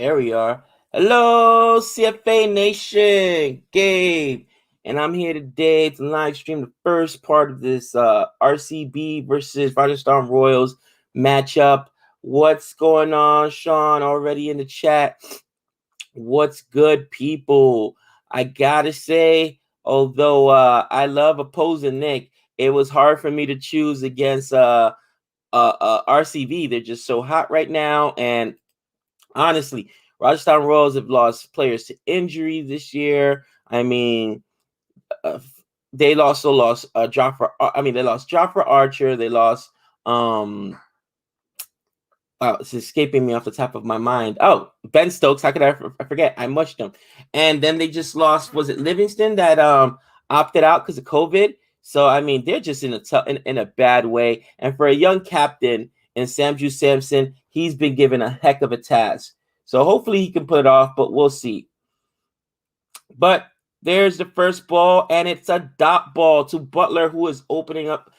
There we are. Hello, CFA Nation, Gabe, and I'm here today to live stream the first part of this RCB versus Rajasthan Royals matchup. What's going on, Sean? Already in the chat. What's good, people? I gotta say, although I love opposing Nick, it was hard for me to choose against RCB. They're just so hot right now, and honestly, Rajasthan Royals have lost players to injury this year. I mean, they also lost Jaffa. They lost Jaffa Archer. They lost. It's escaping me off the top of my mind. Oh, Ben Stokes. How could I forget? I mushed him. And then they just lost. Was it Livingston that opted out because of COVID? So I mean, they're just in a bad way. And for a young captain in Samju Samson, he's been given a heck of a task. So hopefully he can put it off, but we'll see. But there's the first ball, and it's a dot ball to Butler, who is opening up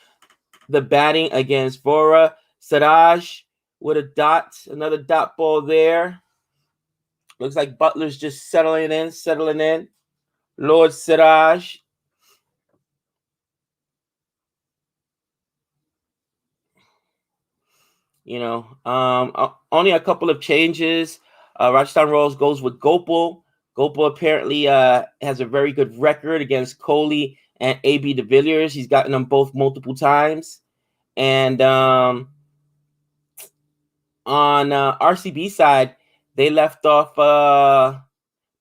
the batting against Vora Siraj with a dot. Another dot ball there. Looks like Butler's just settling in. Lord Siraj. Only a couple of changes. Rajasthan Royals goes with Gopal. Gopal apparently has a very good record against Kohli and AB de Villiers. He's gotten them both multiple times. And on RCB side, they left off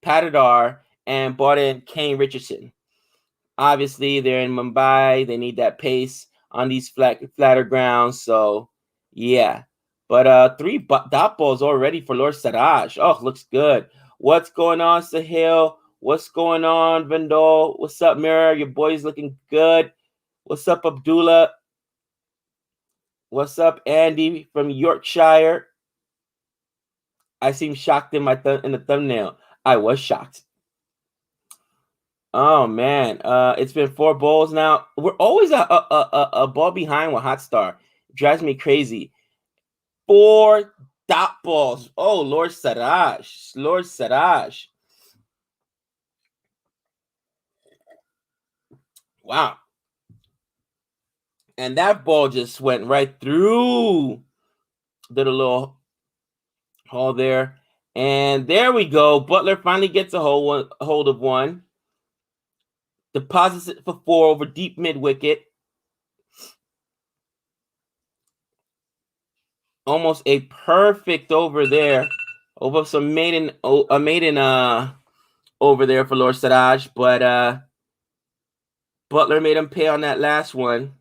Patidar and brought in Kane Richardson. Obviously, they're in Mumbai. They need that pace on these flatter grounds. So, yeah. But 3 dot balls already for Lord Siraj. Oh, looks good. What's going on, Sahil? What's going on, Vendol? What's up, Mirror? Your boy's looking good. What's up, Abdullah? What's up, Andy from Yorkshire? I seem shocked in in the thumbnail. I was shocked. Oh man, it's been 4 balls now. We're always a ball behind with Hotstar. It drives me crazy. 4 dot balls. Oh, Lord Siraj. Lord Siraj. Wow. And that ball just went right through. Did a little hole there. And there we go. Butler finally gets a hold of one. Deposits it for 4 over deep mid wicket. Almost a perfect over there. Over some maiden over there for Lord Siraj, but Butler made him pay on that last one.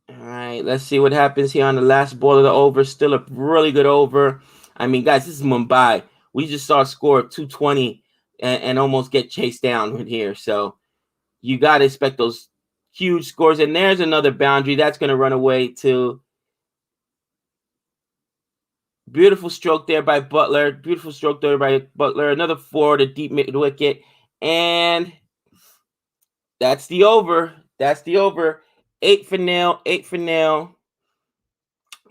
All right, let's see what happens here on the last ball of the over. Still a really good over. I mean, guys, this is Mumbai. We just saw a score of 220 and almost get chased down here. So you got to expect those huge scores. And there's another boundary that's going to run away too. Beautiful stroke there by Butler. Another 4 to deep mid wicket. And that's the over. 8 for nil.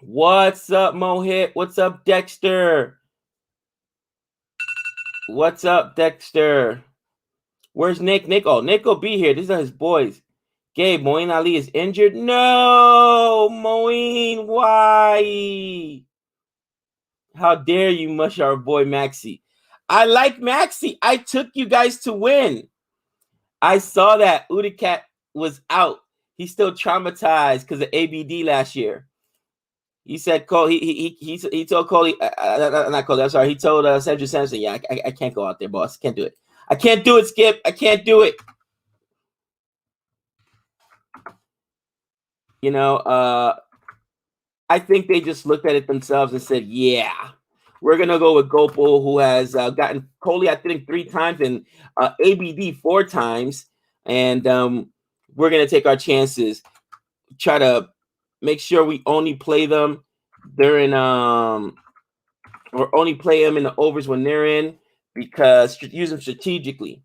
What's up, Mohit? What's up, Dexter? Where's Nick? Nick will be here. These are his boys. Gabe, Moeen Ali is injured. No, Moeen, why? How dare you mush our boy Maxi? I like Maxi. I took you guys to win. I saw that Udikat was out. He's still traumatized because of ABD last year. He said Cole. He told Cole. Not Cole. I'm sorry. He told Sandra Sampson. Yeah, I can't go out there, boss. Can't do it. I can't do it, Skip. I can't do it. I think they just looked at it themselves and said, "Yeah, we're gonna go with Gopal, who has gotten Kohli, I think, 3 times and ABD 4 times, and we're gonna take our chances. Try to make sure we only play them during or only play them in the overs when they're in, because use them strategically."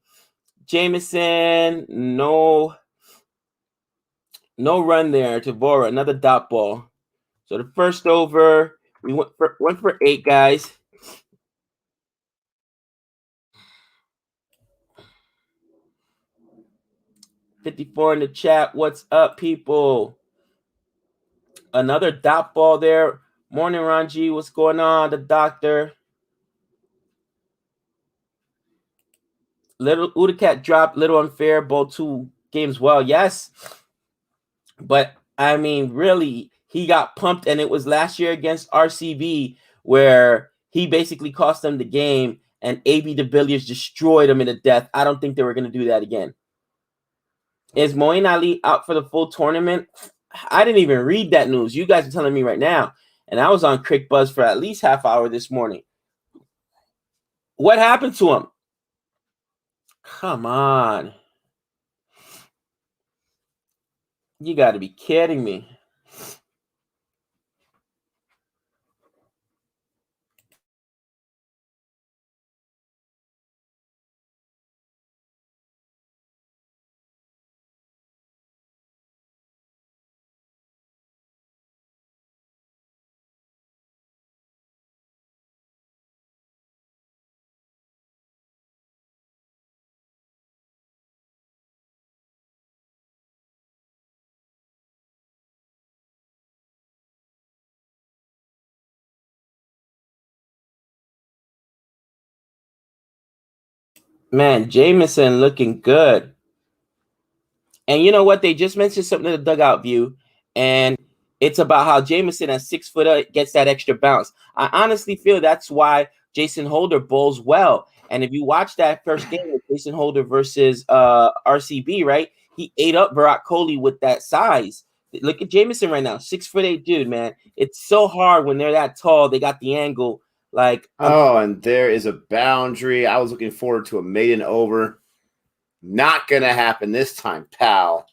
Jameson, no run there to Vora, another dot ball. So the first over, we went for 8, guys. $54 in the chat. What's up, people? Another dot ball there. Morning, Ranji. What's going on? The doctor. Little Udacat dropped. Little unfair. Both 2 games well. Yes. But, I mean, really, he got pumped. And it was last year against RCB where he basically cost them the game. And AB de Villiers destroyed him in the death. I don't think they were going to do that again. Is Moeen Ali out for the full tournament? I didn't even read that news. You guys are telling me right now. And I was on Crick Buzz for at least half hour this morning. What happened to him? Come on. You got to be kidding me. Man, Jameson looking good. And you know what? They just mentioned something in the dugout view, and it's about how Jameson at 6 foot gets that extra bounce. I honestly feel that's why Jason Holder bowls well. And if you watch that first game with Jason Holder versus RCB, right? He ate up Virat Kohli with that size. Look at Jameson right now, 6'8" dude, man. It's so hard when they're that tall. They got the angle. Like, and there is a boundary. I was looking forward to a maiden over. Not gonna happen this time, pal.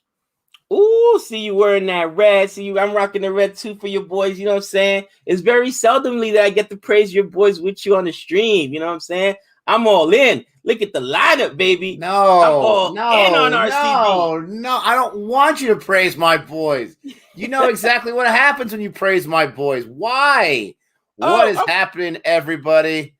Ooh, see you wearing that red. See you, I'm rocking the red too for your boys. You know what I'm saying? It's very seldomly that I get to praise your boys with you on the stream. You know what I'm saying? I'm all in. Look at the lineup, baby. No, I'm all in on RCB. No, I don't want you to praise my boys. You know exactly what happens when you praise my boys. Why? What is happening, everybody?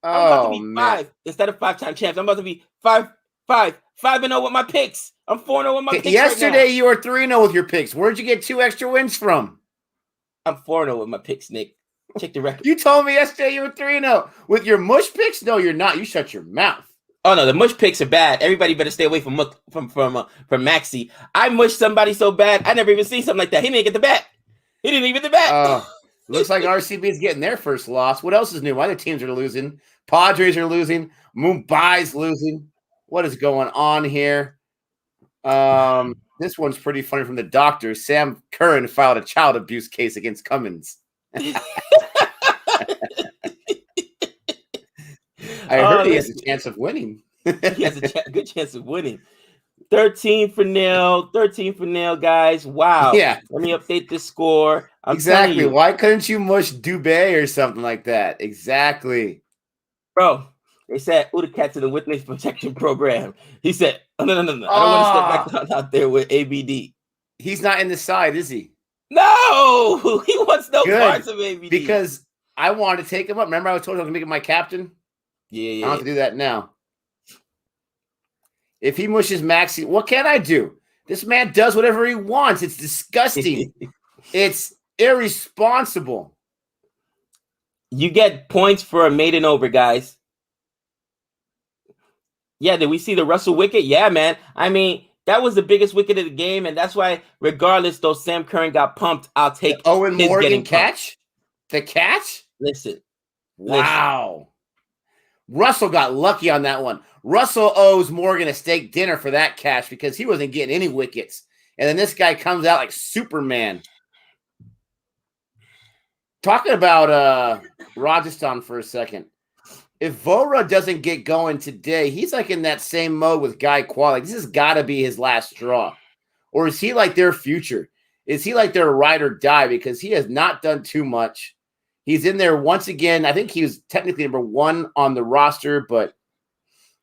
I'm about to be 5 instead of 5-time champs. I'm about to be 5-0 with my picks. I'm 4-0 with my picks. Yesterday you were 3-0 with your picks. Where'd you get 2 extra wins from? I'm 4-0 with my picks, Nick. Check the record. You told me yesterday you were 3-0 with your mush picks. No, you're not. You shut your mouth. Oh no, the mush picks are bad. Everybody better stay away from Maxi. I mushed somebody so bad I never even seen something like that. He didn't get the bet. He didn't even get the bet. Looks like RCB is getting their first loss. What else is new? Other teams are losing. Padres are losing. Mumbai's losing. What is going on here? This one's pretty funny from the doctor. Sam Curran filed a child abuse case against Cummins. I heard he has a chance of winning. He has a good chance of winning. 13 for nil, guys. Wow. Yeah. Let me update the score. Exactly. Why couldn't you mush Dubé or something like that? Exactly. Bro, they said Udacat to the Witness Protection Program. He said, no. I don't want to step back out there with ABD. He's not in the side, is he? No, he wants no parts of ABD. Because I wanted to take him up. Remember I was told I was going to make him my captain? Yeah. I don't have to do that now. If he mushes Maxi, what can I do? This man does whatever he wants. It's disgusting. It's irresponsible. You get points for a maiden over, guys. Yeah, did we see the Russell wicket? Yeah, man. I mean, that was the biggest wicket of the game, and that's why, regardless, though Sam Curran got pumped, I'll take Owen Morgan catch? The catch? Listen. Wow. Russell got lucky on that one. Russell owes Morgan a steak dinner for that catch because he wasn't getting any wickets. And then this guy comes out like Superman. Talking about Rajasthan for a second. If Vora doesn't get going today, he's like in that same mode with Guy Qual. Like, this has got to be his last straw. Or is he like their future? Is he like their ride or die? Because he has not done too much. He's in there once again. I think he was technically number 1 on the roster, but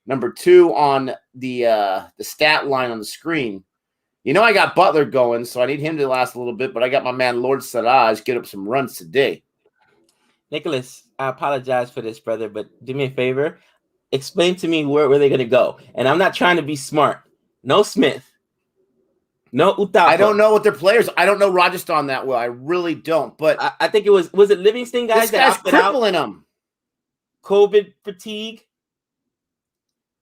Number 2 on the stat line on the screen. You know I got Butler going, so I need him to last a little bit, but I got my man Lord Siraj get up some runs today. Nicholas, I apologize for this, brother, but do me a favor. Explain to me where they're going to go. And I'm not trying to be smart. No Smith. No Uthappa. I don't know what their players. I don't know Rajasthan that well. I really don't. But I think it was it Livingston guys this guy's crippling them. COVID fatigue.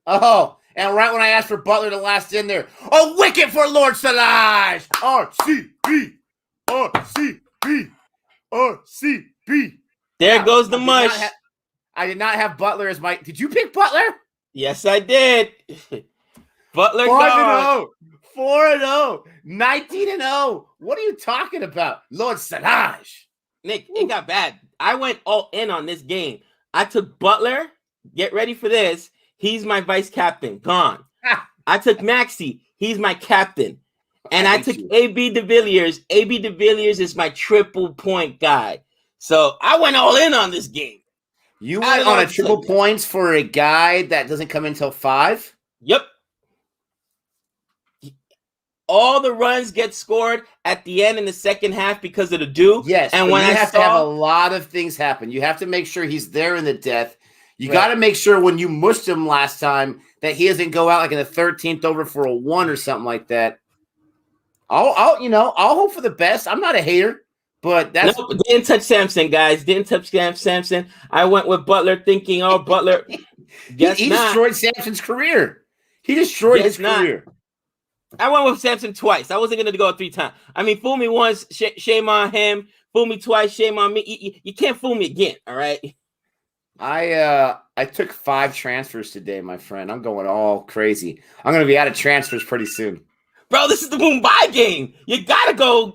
Oh, and right when I asked for Butler to last in there, a wicket for Lord Siraj. RCB, RCB, RCB. There goes the mush. I did not have Butler as my. Did you pick Butler? Yes, I did. Butler 5-0, 4-0, 19-0. What are you talking about, Lord Siraj? Nick, it got bad. I went all in on this game. I took Butler. Get ready for this. He's my vice captain. Gone. I took Maxey. He's my captain. And I took AB de Villiers. AB de Villiers is my triple point guy. So I went all in on this game. You went on a triple points for a guy that doesn't come until 5? Yep. All the runs get scored at the end in the second half because of the dew. Yes, and when you have to have a lot of things happen. You have to make sure he's there in the death. You got to make sure when you mushed him last time that he doesn't go out like in the 13th over for a 1 or something like that. I'll hope for the best. I'm not a hater, but that's didn't touch Samson, guys. Didn't touch Samson. I went with Butler thinking, oh, Butler. he destroyed Samson's career. He destroyed his career. I went with Samson twice. I wasn't going to go 3 times. I mean, fool me once, shame on him. Fool me twice, shame on me. You can't fool me again, all right? I took 5 transfers today, my friend. I'm going all crazy. I'm going to be out of transfers pretty soon. Bro, this is the Mumbai game. You gotta go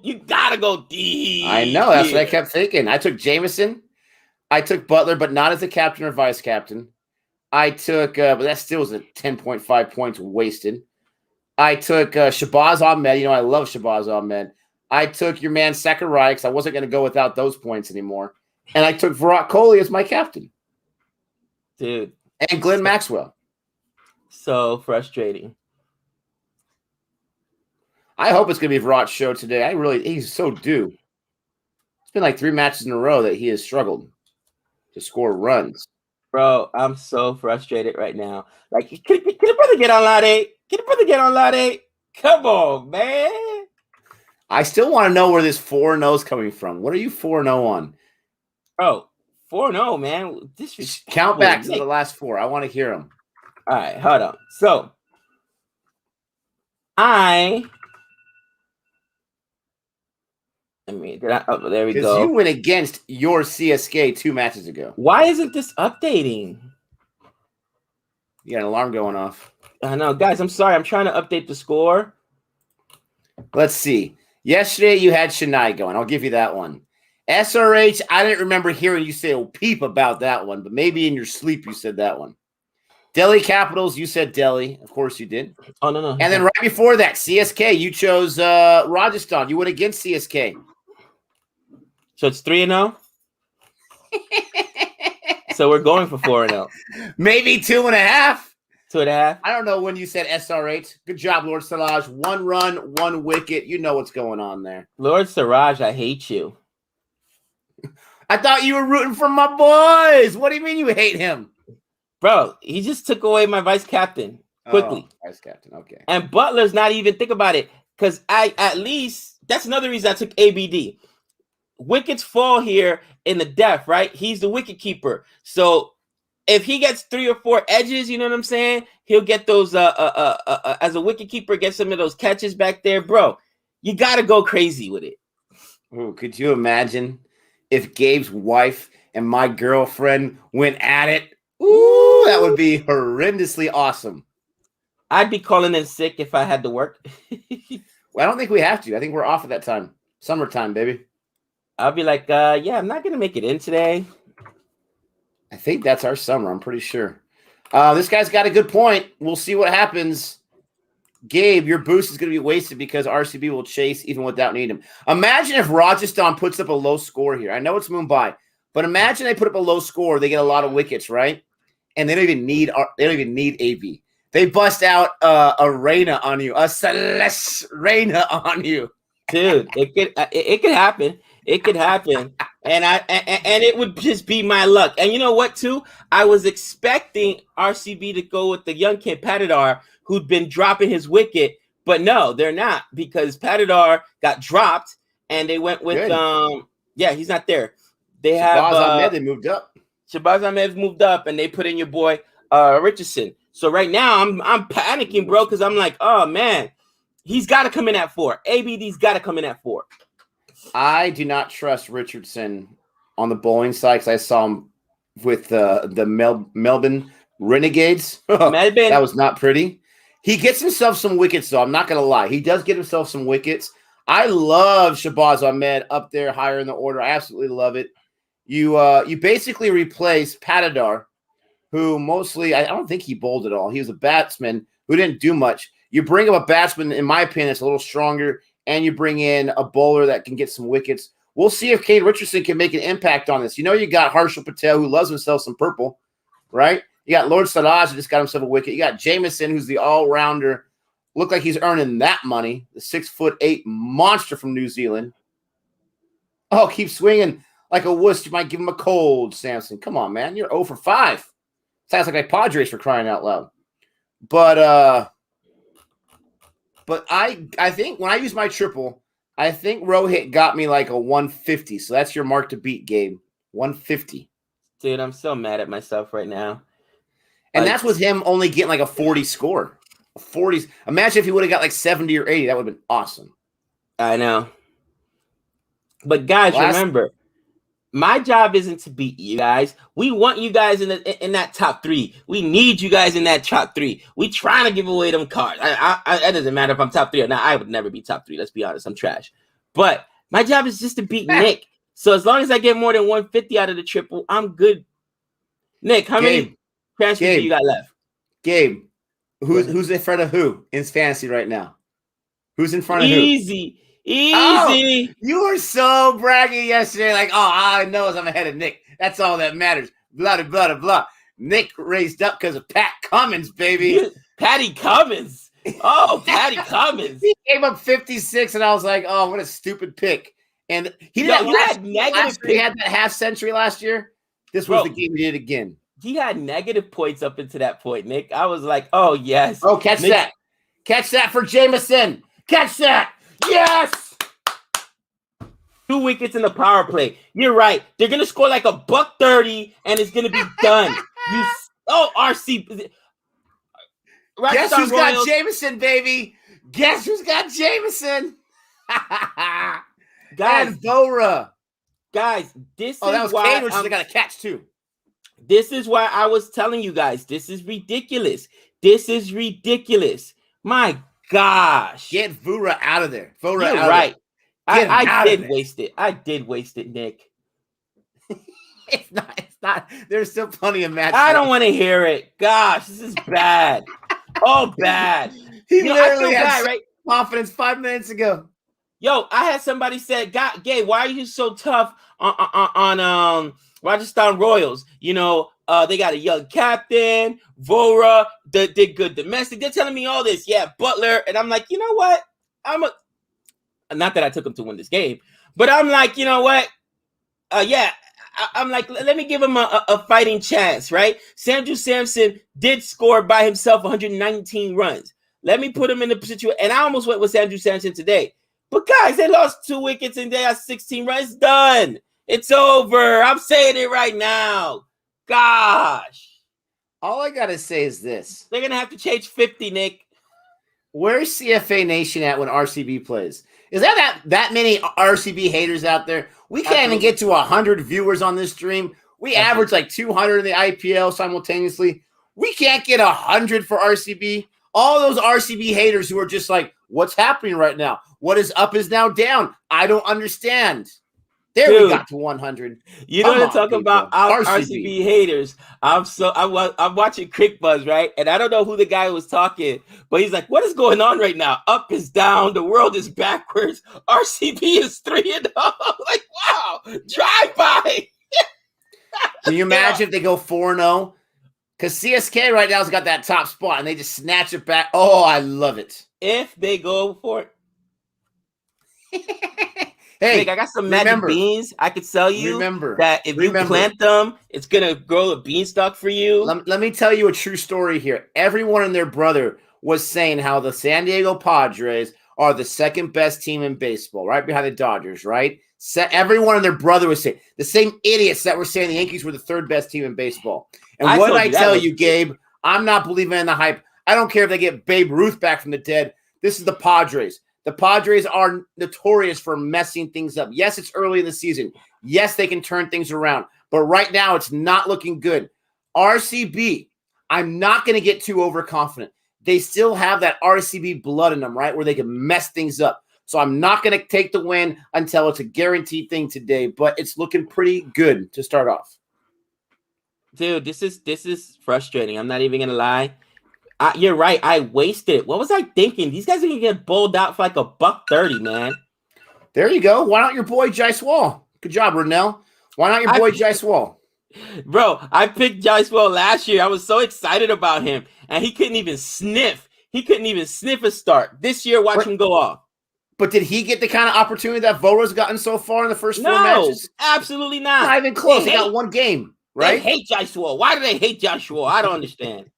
deep. I know. That's what I kept thinking. I took Jameson. I took Butler, but not as a captain or vice captain. I took, but that still was a 10.5 points wasted. I took Shabazz Ahmed. You know, I love Shabazz Ahmed. I took your man Sakurai because I wasn't going to go without those points anymore. And I took Virat Kohli as my captain. Dude. And Glenn Maxwell. So frustrating. I hope it's going to be Virat's show today. He's so due. It's been like 3 matches in a row that he has struggled to score runs. Bro, I'm so frustrated right now. Like, can a brother get on lot 8? Can a brother get on lot 8? Come on, man. I still want to know where this 4-0 is coming from. What are you 4-0 on? Bro, 4-0, man. This count back to the last 4. I want to hear them. All right, hold on. So, there we go. Because you went against your CSK 2 matches ago. Why isn't this updating? You got an alarm going off. I know. Guys, I'm sorry. I'm trying to update the score. Let's see. Yesterday, you had Chennai going. I'll give you that one. SRH, I didn't remember hearing you say a peep about that one, but maybe in your sleep you said that one. Delhi Capitals, you said Delhi. Of course you did. Oh, no. And then right before that, CSK, you chose Rajasthan. You went against CSK. So it's 3-0? So we're going for 4-0. Maybe 2.5. 2.5? I don't know when you said SR8. Good job, Lord Siraj. 1 run, 1 wicket. You know what's going on there. Lord Siraj, I hate you. I thought you were rooting for my boys. What do you mean you hate him? Bro, he just took away my vice captain quickly. Oh, vice captain, okay. And Butler's not even, think about it, because that's another reason I took ABD. Wickets fall here in the depth, right? He's the wicket keeper. So if he gets 3 or 4 edges, you know what I'm saying? He'll get those, as a wicket keeper, get some of those catches back there. Bro, you got to go crazy with it. Ooh, could you imagine if Gabe's wife and my girlfriend went at it? Ooh, that would be horrendously awesome. I'd be calling in sick if I had to work. Well, I don't think we have to. I think we're off at that time. Summertime, baby. I'll be like, yeah, I'm not going to make it in today. I think that's our summer. I'm pretty sure. This guy's got a good point. We'll see what happens. Gabe, your boost is going to be wasted because RCB will chase even without needing him. Imagine if Rajasthan puts up a low score here. I know it's Mumbai, but imagine they put up a low score. They get a lot of wickets, right? and they don't even need AB. They bust out a Reina on you, a Celeste Reina on you. Dude, it could happen. It could happen. And it would just be my luck. And you know what, too? I was expecting RCB to go with the young kid Patidar, who'd been dropping his wicket, but no, they're not, because Patidar got dropped and they went with he's not there. They have Ahmed, they moved up. Shabazz Ahmed's moved up, and they put in your boy Richardson. So right now I'm panicking, bro, because I'm like, oh man, he's got to come in at 4. ABD's got to come in at 4. I do not trust Richardson on the bowling side because I saw him with the Melbourne Renegades. That was not pretty. He gets himself some wickets, though. I'm not going to lie. He does get himself some wickets. I love Shabazz Ahmed up there higher in the order. I absolutely love it. You basically replace Patidar, who mostly, I don't think he bowled at all. He was a batsman who didn't do much. You bring up a batsman, in my opinion, that's a little stronger, and you bring in a bowler that can get some wickets. We'll see if Kane Richardson can make an impact on this. You know, you got Harshal Patel, who loves himself some purple, right? You got Lord Siraj, who just got himself a wicket. You got Jamieson, who's the all-rounder. Look like he's earning that money, the 6'8" monster from New Zealand. Oh, keep swinging like a wuss. You might give him a cold, Samson. Come on, man. You're 0 for 5. Sounds like my Padres for crying out loud. But I think when I use my triple, I think Rohit got me like a 150. So that's your mark to beat, Gabe. 150. Dude, I'm so mad at myself right now. And that's with him only getting like a 40 score. 40s. Imagine if he would have got like 70 or 80. That would have been awesome. I know. But guys, remember, my job isn't to beat you guys. We want you guys in that top 3. We need you guys in that top 3. We trying to give away them cards. It doesn't matter if I'm top 3 or not. I would never be top 3. Let's be honest. I'm trash. But my job is just to beat Nick. So as long as I get more than 150 out of the triple, I'm good. Nick, how many transfers do you got left? Gabe, who's in front of who in fantasy right now? Who's in front of who? Easy. Oh, you were so braggy yesterday. Like, all I know is I'm ahead of Nick. That's all that matters. Blah, blah, blah, blah. Nick raised up because of Pat Cummins, baby. Patty Cummins. Oh, Patty Cummins. He came up 56, and I was like, oh, what a stupid pick. And he did he had that half century last year. This was the game he did again. He had negative points up into that point, Nick. I was like, oh, yes. Oh, catch that. Catch that for Jamieson. Catch that. Yes. 2 wickets in the power play. You're right. They're going to score like a $130, and it's going to be done. RC. Guess who's got Jamieson, baby? Guess who's got Jamieson? Guys, and Bora. Guys, this is that was why Kane, which I got a catch too. This is why I was telling you guys, this is ridiculous. This is ridiculous. My gosh. Get Vura out of there. You're right. I did waste it. I did waste it, Nick. It's not. There's still plenty of matches. I don't want to hear it. Gosh, this is bad. Oh, bad. He literally had right? confidence 5 minutes ago. Yo, I had somebody said, Gabe, why are you so tough on Rajasthan Royals? You know, they got a young captain, Vora, did good domestic. They're telling me all this. Yeah, Butler. And I'm like, you know what? Not that I took him to win this game, but I'm like, you know what? I'm like, let me give him a fighting chance, right? Sanju Samson did score by himself 119 runs. Let me put him in the situation. And I almost went with Sanju Samson today. But guys, they lost 2 wickets and they got 16 runs. Done. It's over. I'm saying it right now. Gosh. All I got to say is this. They're going to have to change 50, Nick. Where's CFA Nation at when RCB plays? Is there that many RCB haters out there? We can't even get to 100 viewers on this stream. We average like 200 in the IPL simultaneously. We can't get 100 for RCB. All those RCB haters who are just like, what's happening right now? What is up is now down. I don't understand. We got to 100. You know what I'm talking about? Our RCB haters. I'm watching Crick Buzz, right? And I don't know who the guy was talking, but he's like, what is going on right now? Up is down. The world is backwards. RCB is 3-0. Like, wow. Drive by. Can you imagine if they go 4-0? Because CSK right now has got that top spot, and they just snatch it back. Oh, I love it. If they go for Hey, Nick, I got some magic beans. I could sell you that if you plant them, it's gonna grow a beanstalk for you. Let me tell you a true story here. Everyone and their brother was saying how the San Diego Padres are the second best team in baseball, right behind the Dodgers, right? Everyone and their brother was saying, the same idiots that were saying the Yankees were the third best team in baseball. And what did I tell you, Gabe? I'm not believing in the hype. I don't care if they get Babe Ruth back from the dead. This is the Padres. The Padres are notorious for messing things up. Yes, it's early in the season. Yes, they can turn things around. But right now, it's not looking good. RCB, I'm not going to get too overconfident. They still have that RCB blood in them, right, where they can mess things up. So I'm not going to take the win until it's a guaranteed thing today, but it's looking pretty good to start off. Dude, this is frustrating. I'm not even going to lie. You're right. I wasted it. What was I thinking? These guys are going to get bowled out for like $130, man. There you go. Why not your boy Jaiswal? Good job, Rennell. Why not your boy Jaiswal? Bro, I picked Jaiswal last year. I was so excited about him, and he couldn't even sniff. He couldn't even sniff a start. This year, watch him go off. But did he get the kind of opportunity that Vora's gotten so far in the first 4 matches? Absolutely not. Not even close. He got one game, right? They hate Jaiswal. Why do they hate Jaiswal? I don't understand.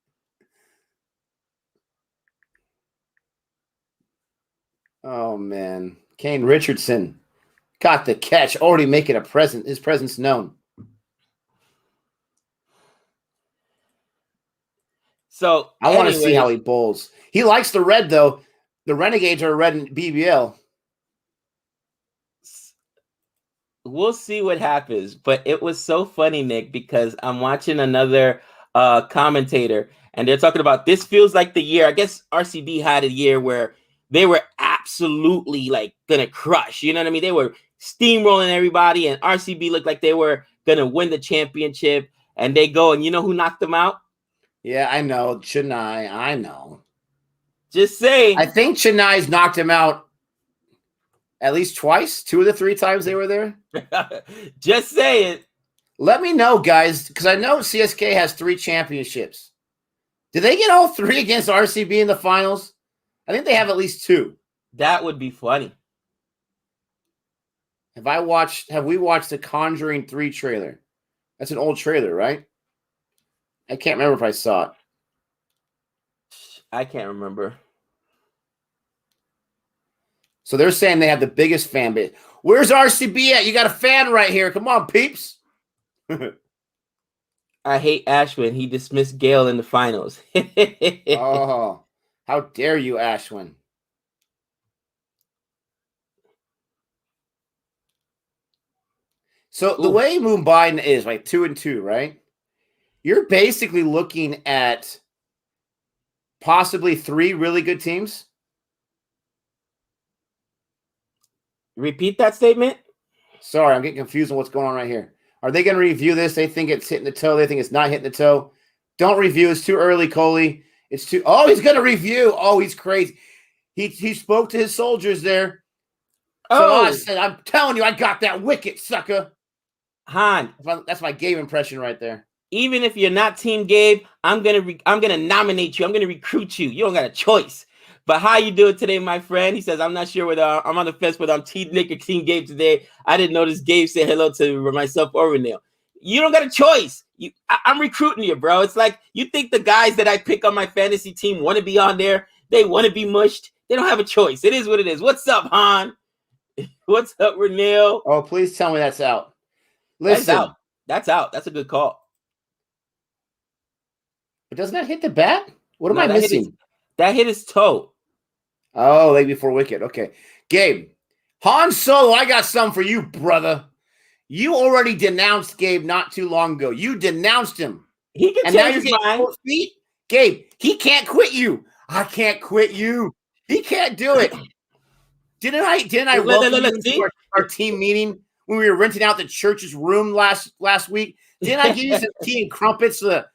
Oh, man. Kane Richardson got the catch, already making his presence known. So I want to see how he bowls. He likes the red, though. The Renegades are red in BBL. We'll see what happens. But it was so funny, Nick, because I'm watching another commentator, and they're talking about this feels like the year. I guess RCB had a year where they were absolutely like gonna crush. You know what I mean? They were steamrolling everybody, and RCB looked like they were gonna win the championship. And they go, and you know who knocked them out? Yeah, I know. Chennai. I know. Just saying. I think Chennai's knocked him out at least twice, 2 of the 3 times they were there. Just saying. Let me know, guys, because I know CSK has 3 championships. Did they get all 3 against RCB in the finals? I think they have at least 2. That would be funny. Have we watched the Conjuring 3 trailer? That's an old trailer, right? I can't remember if I saw it. I can't remember. So they're saying they have the biggest fan base. Where's RCB at? You got a fan right here. Come on, peeps. I hate Ashwin. He dismissed Gale in the finals. Oh, how dare you, Ashwin? So the way Mumbai is like 2-2, right? You're basically looking at possibly 3 really good teams. Repeat that statement. Sorry, I'm getting confused on what's going on right here. Are they going to review this? They think it's hitting the toe. They think it's not hitting the toe. Don't review. It's too early, Coley. It's too. Oh, he's going to review. Oh, he's crazy. He spoke to his soldiers there. Oh, so I said, I'm telling you, I got that wicket, sucker. Han, that's my Gabe impression right there. Even if you're not Team Gabe, I'm gonna nominate you. I'm gonna recruit you. You don't got a choice. But how you doing today, my friend? He says, I'm not sure whether I'm on the fence whether I'm Team Nick or Team Gabe today. I didn't notice Gabe said hello to myself or Renell. You don't got a choice. I'm recruiting you, bro. It's like you think the guys that I pick on my fantasy team want to be on there. They want to be mushed. They don't have a choice. It is what it is. What's up, Han? What's up, Renell? Oh, please tell me that's out. Listen. That's out. That's out. That's a good call. But doesn't that hit the bat? What am I missing? That hit his toe. Oh, late before wicket. Okay. Gabe, Han Solo, I got something for you, brother. You already denounced Gabe not too long ago. You denounced him. He can change his mind. Feet. Gabe, he can't quit you. I can't quit you. He can't do it. Didn't I welcome you to our team meeting when we were renting out the church's room last week? Didn't I give you some tea and crumpets, the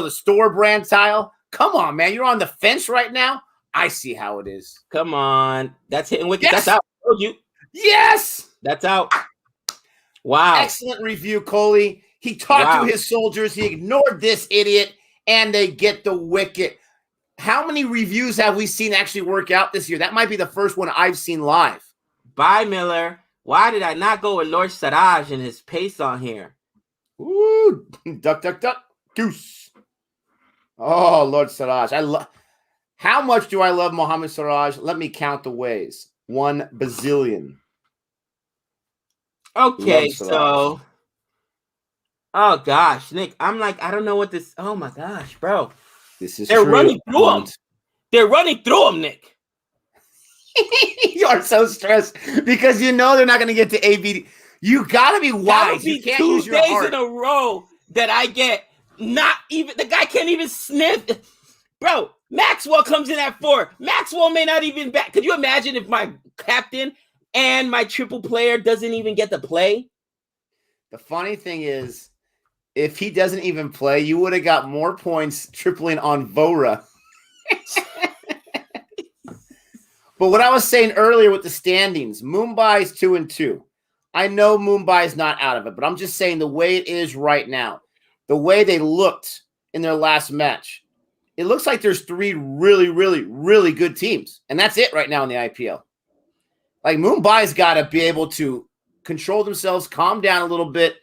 store brand tile? Come on, man. You're on the fence right now. I see how it is. Come on. That's hitting wicket. Yes. That's out. I told you. Yes. That's out. Wow. Excellent review, Coley. He talked to his soldiers. He ignored this idiot, and they get the wicket. How many reviews have we seen actually work out this year? That might be the first one I've seen live. Bye, Miller. Why did I not go with Lord Siraj and his pace on here? Ooh, duck, duck, duck, goose. Oh, Lord Siraj. How much do I love Mohammad Siraj? Let me count the ways. 1 bazillion. Okay, so... Oh, gosh, Nick. I'm like, I don't know what this... Oh, my gosh, bro. This is They're true. running through them. They're running through them, Nick. You are so stressed because you know they're not going to get to ABD. You got to be wise. You can't use your heart. 2 days in a row that I get not even... The guy can't even sniff... Bro, Maxwell comes in at 4. Maxwell may not even bat. Could you imagine if my captain and my triple player doesn't even get to play? The funny thing is, if he doesn't even play, you would have got more points tripling on Vora. But what I was saying earlier with the standings, Mumbai's 2-2. I know Mumbai's not out of it, but I'm just saying the way it is right now, the way they looked in their last match, it looks like there's 3 really, really, really good teams. And that's it right now in the IPL. Like, Mumbai's got to be able to control themselves, calm down a little bit,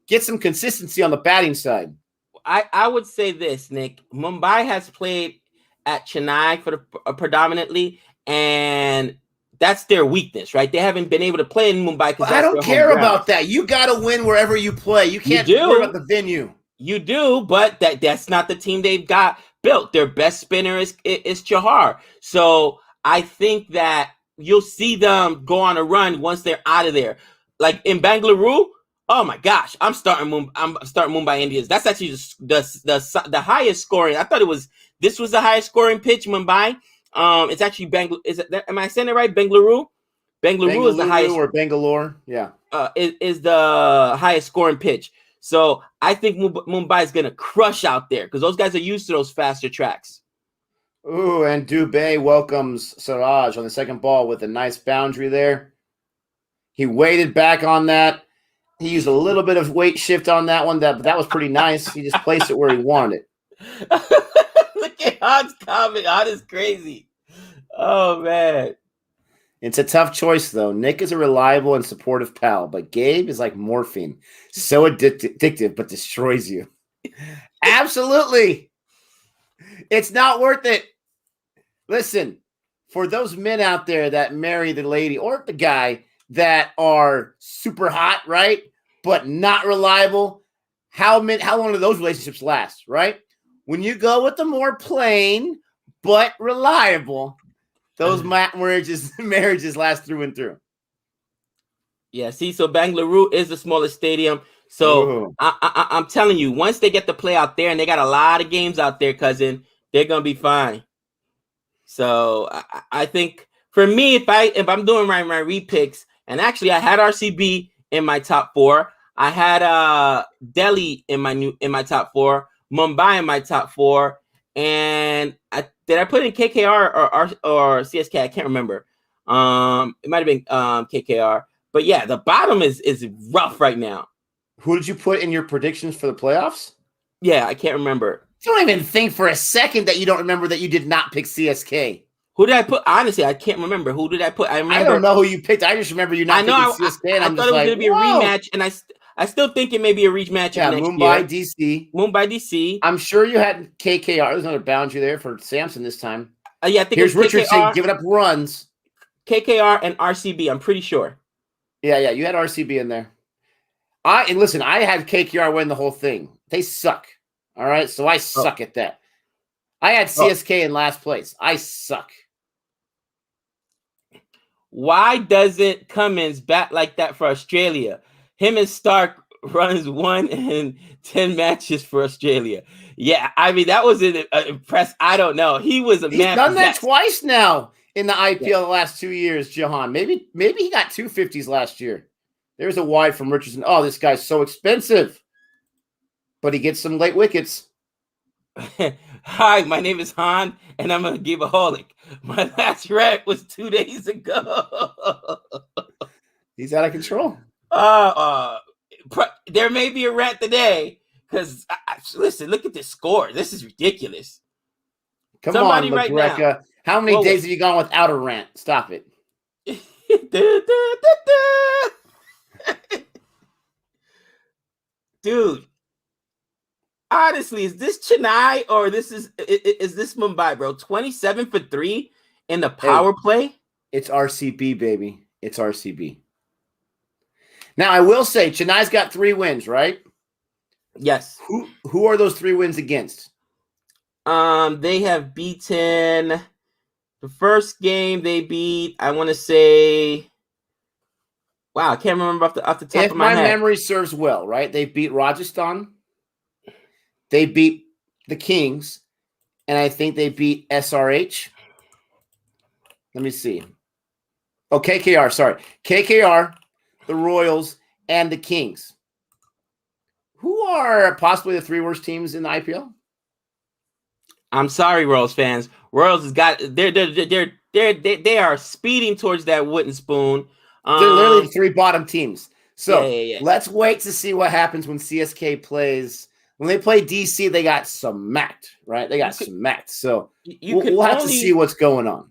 get some consistency on the batting side. I would say this, Nick. Mumbai has played at Chennai for predominantly, and that's their weakness, right? They haven't been able to play in Mumbai. Well, I don't care about that. You got to win wherever you play. You can't worry about the venue. You do, but that's not the team they've got built. Their best spinner is Chahar. So I think that you'll see them go on a run once they're out of there. Like in Bengaluru, oh my gosh, I'm starting Mumbai Indians. That's actually the highest scoring. I thought this was the highest scoring pitch, Mumbai. It's actually am I saying it right? Bengaluru is the highest, or Bangalore. Yeah. Is the highest scoring pitch. So I think Mumbai is going to crush out there because those guys are used to those faster tracks. Ooh, and Dubé welcomes Siraj on the second ball with a nice boundary there. He waited back on that. He used a little bit of weight shift on that one. That was pretty nice. He just placed it where he wanted it. Look at Han's comment. Han is crazy. Oh, man. It's a tough choice, though. Nick is a reliable and supportive pal, but Gabe is like morphine. So addictive, but destroys you. Absolutely. It's not worth it. Listen, for those men out there that marry the lady or the guy that are super hot, right, but not reliable, how long do those relationships last, right? When you go with the more plain but reliable, those marriages last through and through. Yeah, see, so Bengaluru is the smallest stadium. So I'm telling you, once they get to play out there, and they got a lot of games out there, cousin, they're gonna be fine. So I think for me, if I'm doing my repicks, and actually I had RCB in my top 4, I had Delhi in my top 4, Mumbai in my top 4, and did I put in KKR or CSK? I can't remember. It might have been KKR, but yeah, the bottom is rough right now. Who did you put in your predictions for the playoffs? Yeah, I can't remember. Don't even think for a second that you don't remember that you did not pick CSK. Who did I put? Honestly, I can't remember. Who did I put? I don't know who you picked. I just remember you not picking CSK. I thought it was going to be a rematch, and I still think it may be a rematch. Yeah, next Mumbai, year. DC. Mumbai, DC. I'm sure you had KKR. There's another boundary there for Samson this time. Yeah, I think here's Richardson giving up runs. KKR and RCB. I'm pretty sure. Yeah, you had RCB in there. And listen, I had KKR win the whole thing. They suck. All right, so I suck at that. I had CSK in last place. I suck. Why doesn't Cummins bat like that for Australia? Him and Stark runs 1 in 10 matches for Australia. Yeah, I mean, that was an impress. I don't know. He was a man. He's done that twice now in the IPL the last 2 years, Jahan. Maybe he got 250s last year. There's a wide from Richardson. Oh, this guy's so expensive. But he gets some late wickets. Hi, my name is Han, and I'm a giveaholic. My last rant was 2 days ago. He's out of control. There may be a rant today Because listen, look at this score. This is ridiculous. Come Somebody on, right now. LaGreca. How many days have you gone without a rant? Stop it. Dude, honestly, is this Chennai or is this Mumbai, bro? 27 for 3 in the power play? It's RCB, baby. It's RCB. Now, I will say, Chennai's got 3 wins, right? Yes. Who are those 3 wins against? They have beaten the first game. They beat, I want to say, wow, I can't remember off the top of my head. If my memory serves well, right? They beat Rajasthan. They beat the Kings. And I think they beat SRH. Let me see. Oh, KKR, sorry. KKR, the Royals, and the Kings. Who are possibly the 3 worst teams in the IPL? I'm sorry, Royals fans. Royals has got they are speeding towards that wooden spoon. They're literally the 3 bottom teams. So yeah. Let's wait to see what happens when CSK plays. When they play DC, they got smacked, right? They got smacked. So we'll have to see what's going on.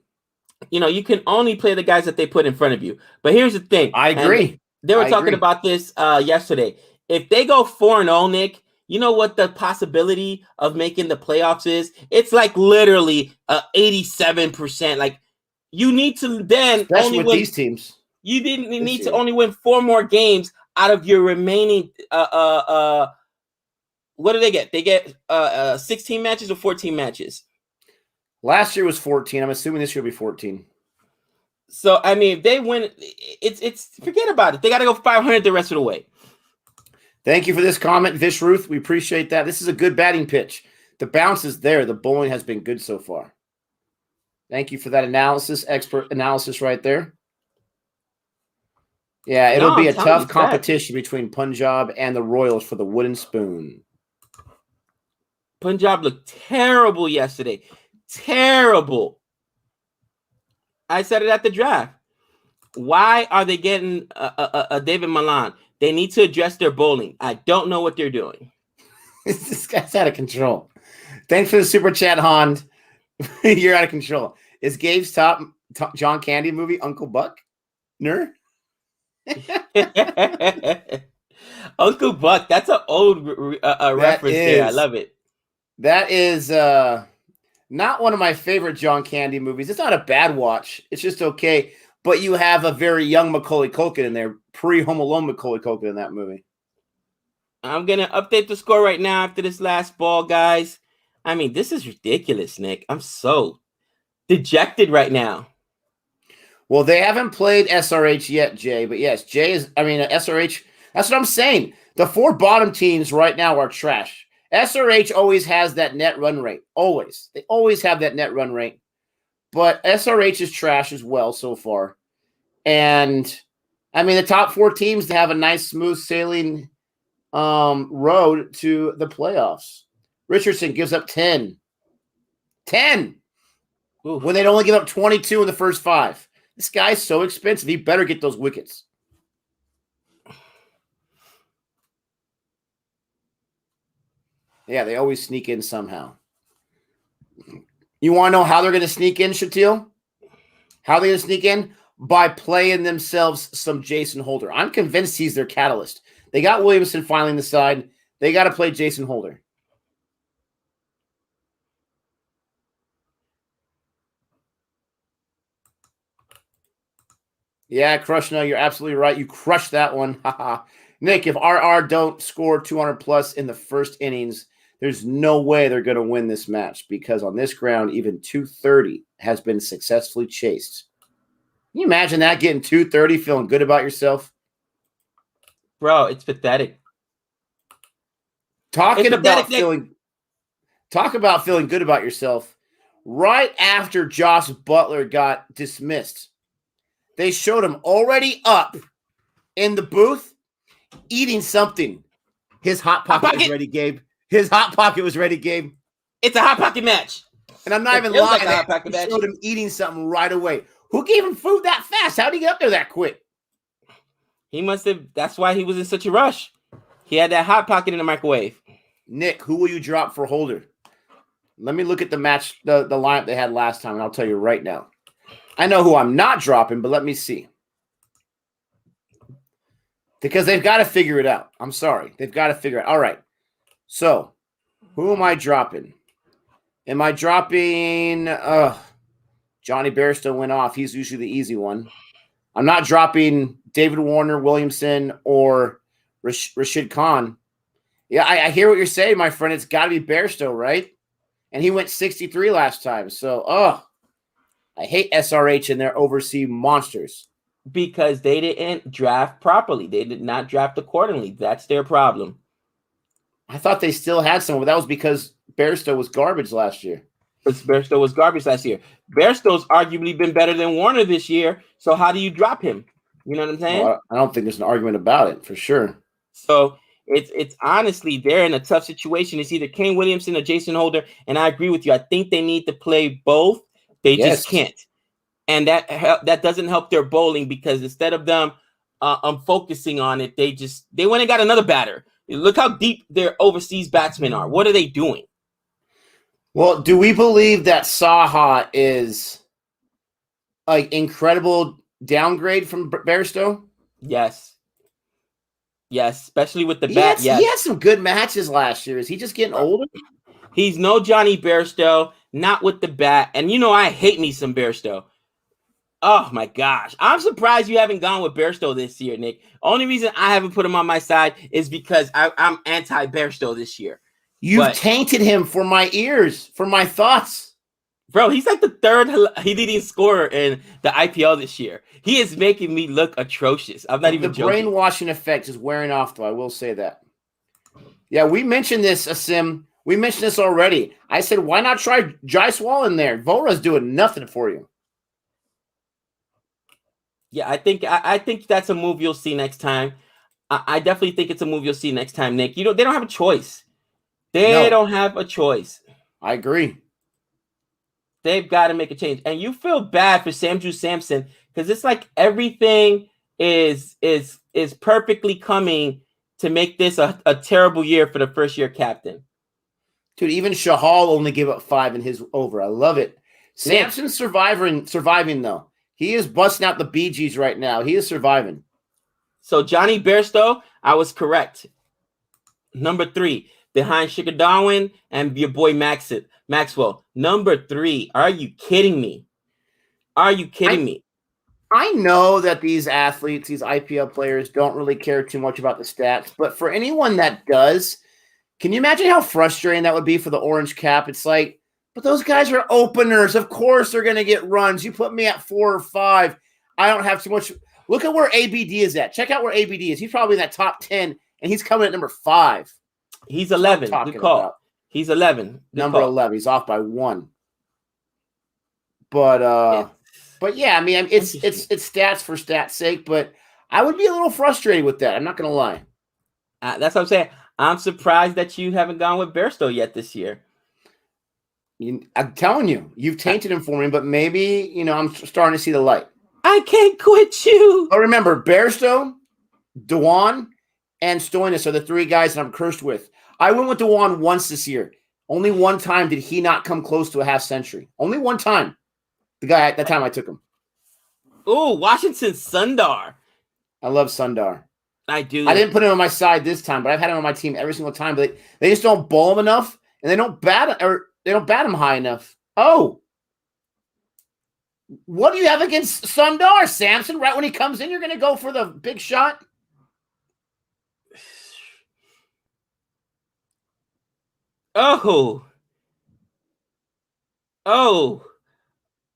You can only play the guys that they put in front of you. But here's the thing. I agree. They were talking about this yesterday. If they go 4-0, Nick, you know what the possibility of making the playoffs is? It's like literally 87%. Like you need to then especially only with win these teams. You didn't need to only win 4 more games out of your remaining what do they get? They get 16 matches or 14 matches. Last year was 14. I'm assuming this year will be 14. So I mean, if they win, it's forget about it. They got to go 500 the rest of the way. Thank you for this comment, Vish Ruth. We appreciate that. This is a good batting pitch. The bounce is there. The bowling has been good so far. Thank you for that analysis, expert analysis right there. Yeah, it'll be a tough competition between Punjab and the Royals for the wooden spoon. Punjab looked terrible yesterday. Terrible. I said it at the draft. Why are they getting a David Malan? They need to address their bowling. I don't know what they're doing. This guy's out of control. Thanks for the super chat, Hond. You're out of control. Is Gabe's top John Candy movie Uncle Buck? Ner? Uncle Buck. That's an old reference there. I love it. That is not one of my favorite John Candy movies. It's not a bad watch. It's just okay. But you have a very young Macaulay Culkin in there. Pre-Home Alone Macaulay Culkin in that movie. I'm going to update the score right now after this last ball, guys. I mean, this is ridiculous, Nick. I'm so dejected right now. Well, they haven't played SRH yet, Jay. But yes, SRH, that's what I'm saying. The 4 bottom teams right now are trash. SRH always has that net run rate. Always. They always have that net run rate. But SRH is trash as well so far. And, I mean, the top 4 teams have a nice, smooth sailing road to the playoffs. Richardson gives up 10. 10! Ooh. When they'd only give up 22 in the first 5. This guy's so expensive. He better get those wickets. Yeah, they always sneak in somehow. You want to know how they're going to sneak in, Shatil? How are they going to sneak in? By playing themselves some Jason Holder. I'm convinced he's their catalyst. They got Williamson filing the side. They got to play Jason Holder. Yeah, Crushno, you're absolutely right. You crushed that one. Nick, if RR don't score 200 plus in the first innings, there's no way they're going to win this match because on this ground, even 230 has been successfully chased. Can you imagine that, getting 230, feeling good about yourself? Bro, it's pathetic. Talk about feeling good about yourself. Right after Josh Butler got dismissed, they showed him already up in the booth eating something. His hot pocket was ready, Gabe. His hot pocket was ready, Gabe. It's a hot pocket match. And I'm not even lying. They showed him eating something right away. Who gave him food that fast? How did he get up there that quick? He must have. That's why he was in such a rush. He had that hot pocket in the microwave. Nick, who will you drop for Holder? Let me look at the match, the lineup they had last time, and I'll tell you right now. I know who I'm not dropping, but let me see. Because they've got to figure it out. I'm sorry. They've got to figure it out. All right. So, who am I dropping? Am I dropping Johnny Bairstow went off. He's usually the easy one. I'm not dropping David Warner, Williamson, or Rashid Khan. Yeah, I hear what you're saying, my friend. It's got to be Bairstow, right? And he went 63 last time. So, I hate SRH and their overseas monsters. Because they didn't draft properly. They did not draft accordingly. That's their problem. I thought they still had someone, but that was because Bairstow was garbage last year. Bairstow was garbage last year. Bairstow's arguably been better than Warner this year. So how do you drop him? You know what I'm saying? Well, I don't think there's an argument about it, for sure. So it's honestly, they're in a tough situation. It's either Kane Williamson or Jason Holder. And I agree with you. I think they need to play both. They just can't. And that doesn't help their bowling, because instead of them focusing on it, they went and got another batter. Look how deep their overseas batsmen are. What are they doing? Well, do we believe that Saha is an incredible downgrade from Bairstow? Yes. Yes, especially with the bat. He had some good matches last year. Is he just getting older? He's no Johnny Bairstow, not with the bat. And I hate me some Bairstow. Oh, my gosh. I'm surprised you haven't gone with Bairstow this year, Nick. Only reason I haven't put him on my side is because I'm anti-Bairstow this year. You've tainted him for my ears, for my thoughts. Bro, he's like the third leading scorer in the IPL this year. He is making me look atrocious. I'm not even joking. The brainwashing effect is wearing off, though. I will say that. Yeah, we mentioned this, Asim. We mentioned this already. I said, why not try Jaiswal in there? Vora's doing nothing for you. Yeah, I think that's a move you'll see next time. I definitely think it's a move you'll see next time, Nick. They don't have a choice. They don't have a choice. I agree. They've got to make a change. And you feel bad for Sanju Samson, because it's like everything is perfectly coming to make this a terrible year for the first-year captain. Dude, even Shahal only gave up 5 in his over. I love it. Samson's surviving, though. He is busting out the Bee Gees right now. He is surviving. So Johnny Bairstow, I was correct. Number 3, behind Shikhar Dhawan and your boy Maxwell. Number 3. Are you kidding me? Are you kidding me? I know that these athletes, these IPL players, don't really care too much about the stats, but for anyone that does, can you imagine how frustrating that would be for the Orange Cap? It's like, but those guys are openers. Of course they're going to get runs. You put me at 4 or 5. I don't have too much. Look at where ABD is at. Check out where ABD is. He's probably in that top 10, and he's coming at number 5. He's 11. Good call. He's 11. Number 11. He's off by 1. But yeah, I mean, it's stats for stats' sake, but I would be a little frustrated with that. I'm not going to lie. That's what I'm saying. I'm surprised that you haven't gone with Bairstow yet this year. I'm telling you, you've tainted him for me, but maybe, I'm starting to see the light. I can't quit you. But remember, Bairstow, Dhawan, and Stoinis are the 3 guys that I'm cursed with. I went with Dhawan once this year. Only one time did he not come close to a half century. Only one time. The guy at that time I took him. Oh, Washington Sundar. I love Sundar. I do. I didn't put him on my side this time, but I've had him on my team every single time. But they just don't bowl him enough, and they don't bat him high enough. Oh. What do you have against Sundar, Samson? Right when he comes in, you're going to go for the big shot? Oh.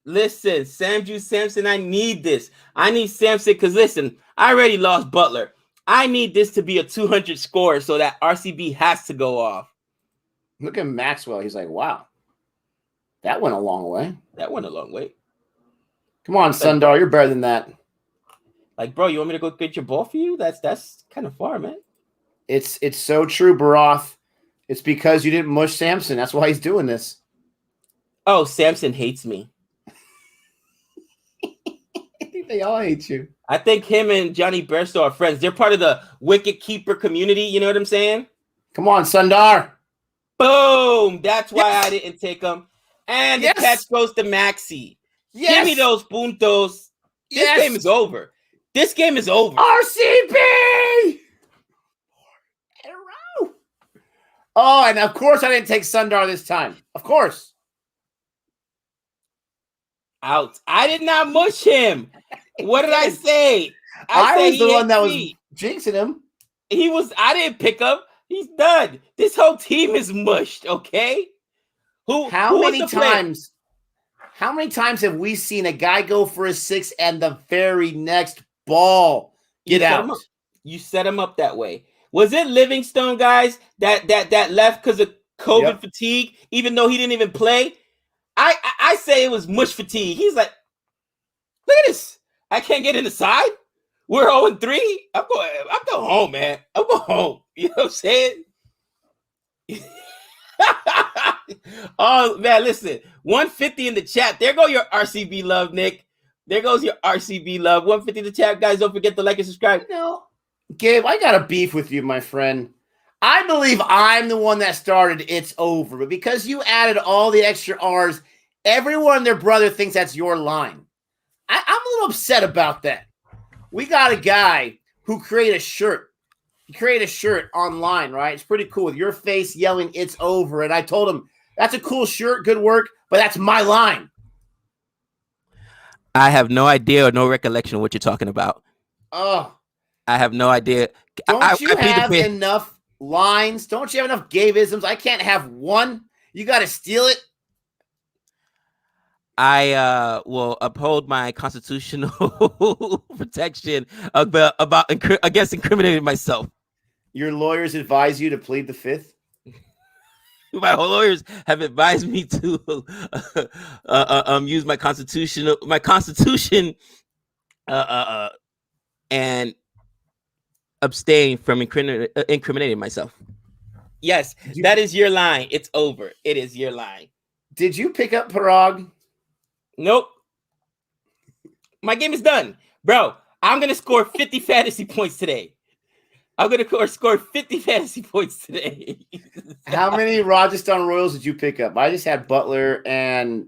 Listen, Sanju Samson, I need this. I need Samson because, listen, I already lost Butler. I need this to be a 200 score so that RCB has to go off. Look at Maxwell. He's like, wow. That went a long way. That went a long way. Come on, Sundar. You're better than that. Like, bro, you want me to go get your ball for you? That's kind of far, man. It's so true, Barath. It's because you didn't mush Samson. That's why he's doing this. Oh, Samson hates me. I think they all hate you. I think him and Johnny Bairstow are friends. They're part of the wicket keeper community. You know what I'm saying? Come on, Sundar. Boom. That's why I didn't take him. And the catch goes to Maxi. Give me those puntos. This game is over. This game is over. RCB! Oh, and of course I didn't take Sundar this time. Of course. Out. I did not mush him. What did I say? I was the one that was jinxing him. He was. I didn't pick up. He's done. This whole team is mushed. Okay. How many times have we seen a guy go for a 6 and the very next ball get out? You set him up that way. Was it Livingstone, guys, that left because of COVID fatigue, even though he didn't even play? I say it was mush fatigue. He's like, look at this. I can't get in the side. We're 0-3. I'm going home, man. I'm going home. You know what I'm saying? Oh, man, listen. 150 in the chat. There go your RCB love, Nick. There goes your RCB love. 150 in the chat, guys. Don't forget to like and subscribe. Gabe, I got a beef with you, my friend. I believe I'm the one that started It's Over, but because you added all the extra R's, everyone and their brother thinks that's your line. I'm a little upset about that. We got a guy who created a shirt. He created a shirt online, right? It's pretty cool with your face yelling "It's Over," and I told him that's a cool shirt, good work, but that's my line. I have no idea or no recollection of what you're talking about. Oh, I have no idea. Don't you have enough lines? Don't you have enough Gabe-isms? I can't have one. You got to steal it. I will uphold my constitutional protection against incriminating myself. Your lawyers advise you to plead the fifth? My lawyers have advised me to use my constitution and abstain from incriminating myself. Yes, that is your line. It's over. It is your line. Did you pick up Parag? Nope. My game is done. Bro, I'm going to score 50 fantasy points today. I'm going to score 50 fantasy points today. How many Rajasthan Royals did you pick up? I just had Butler and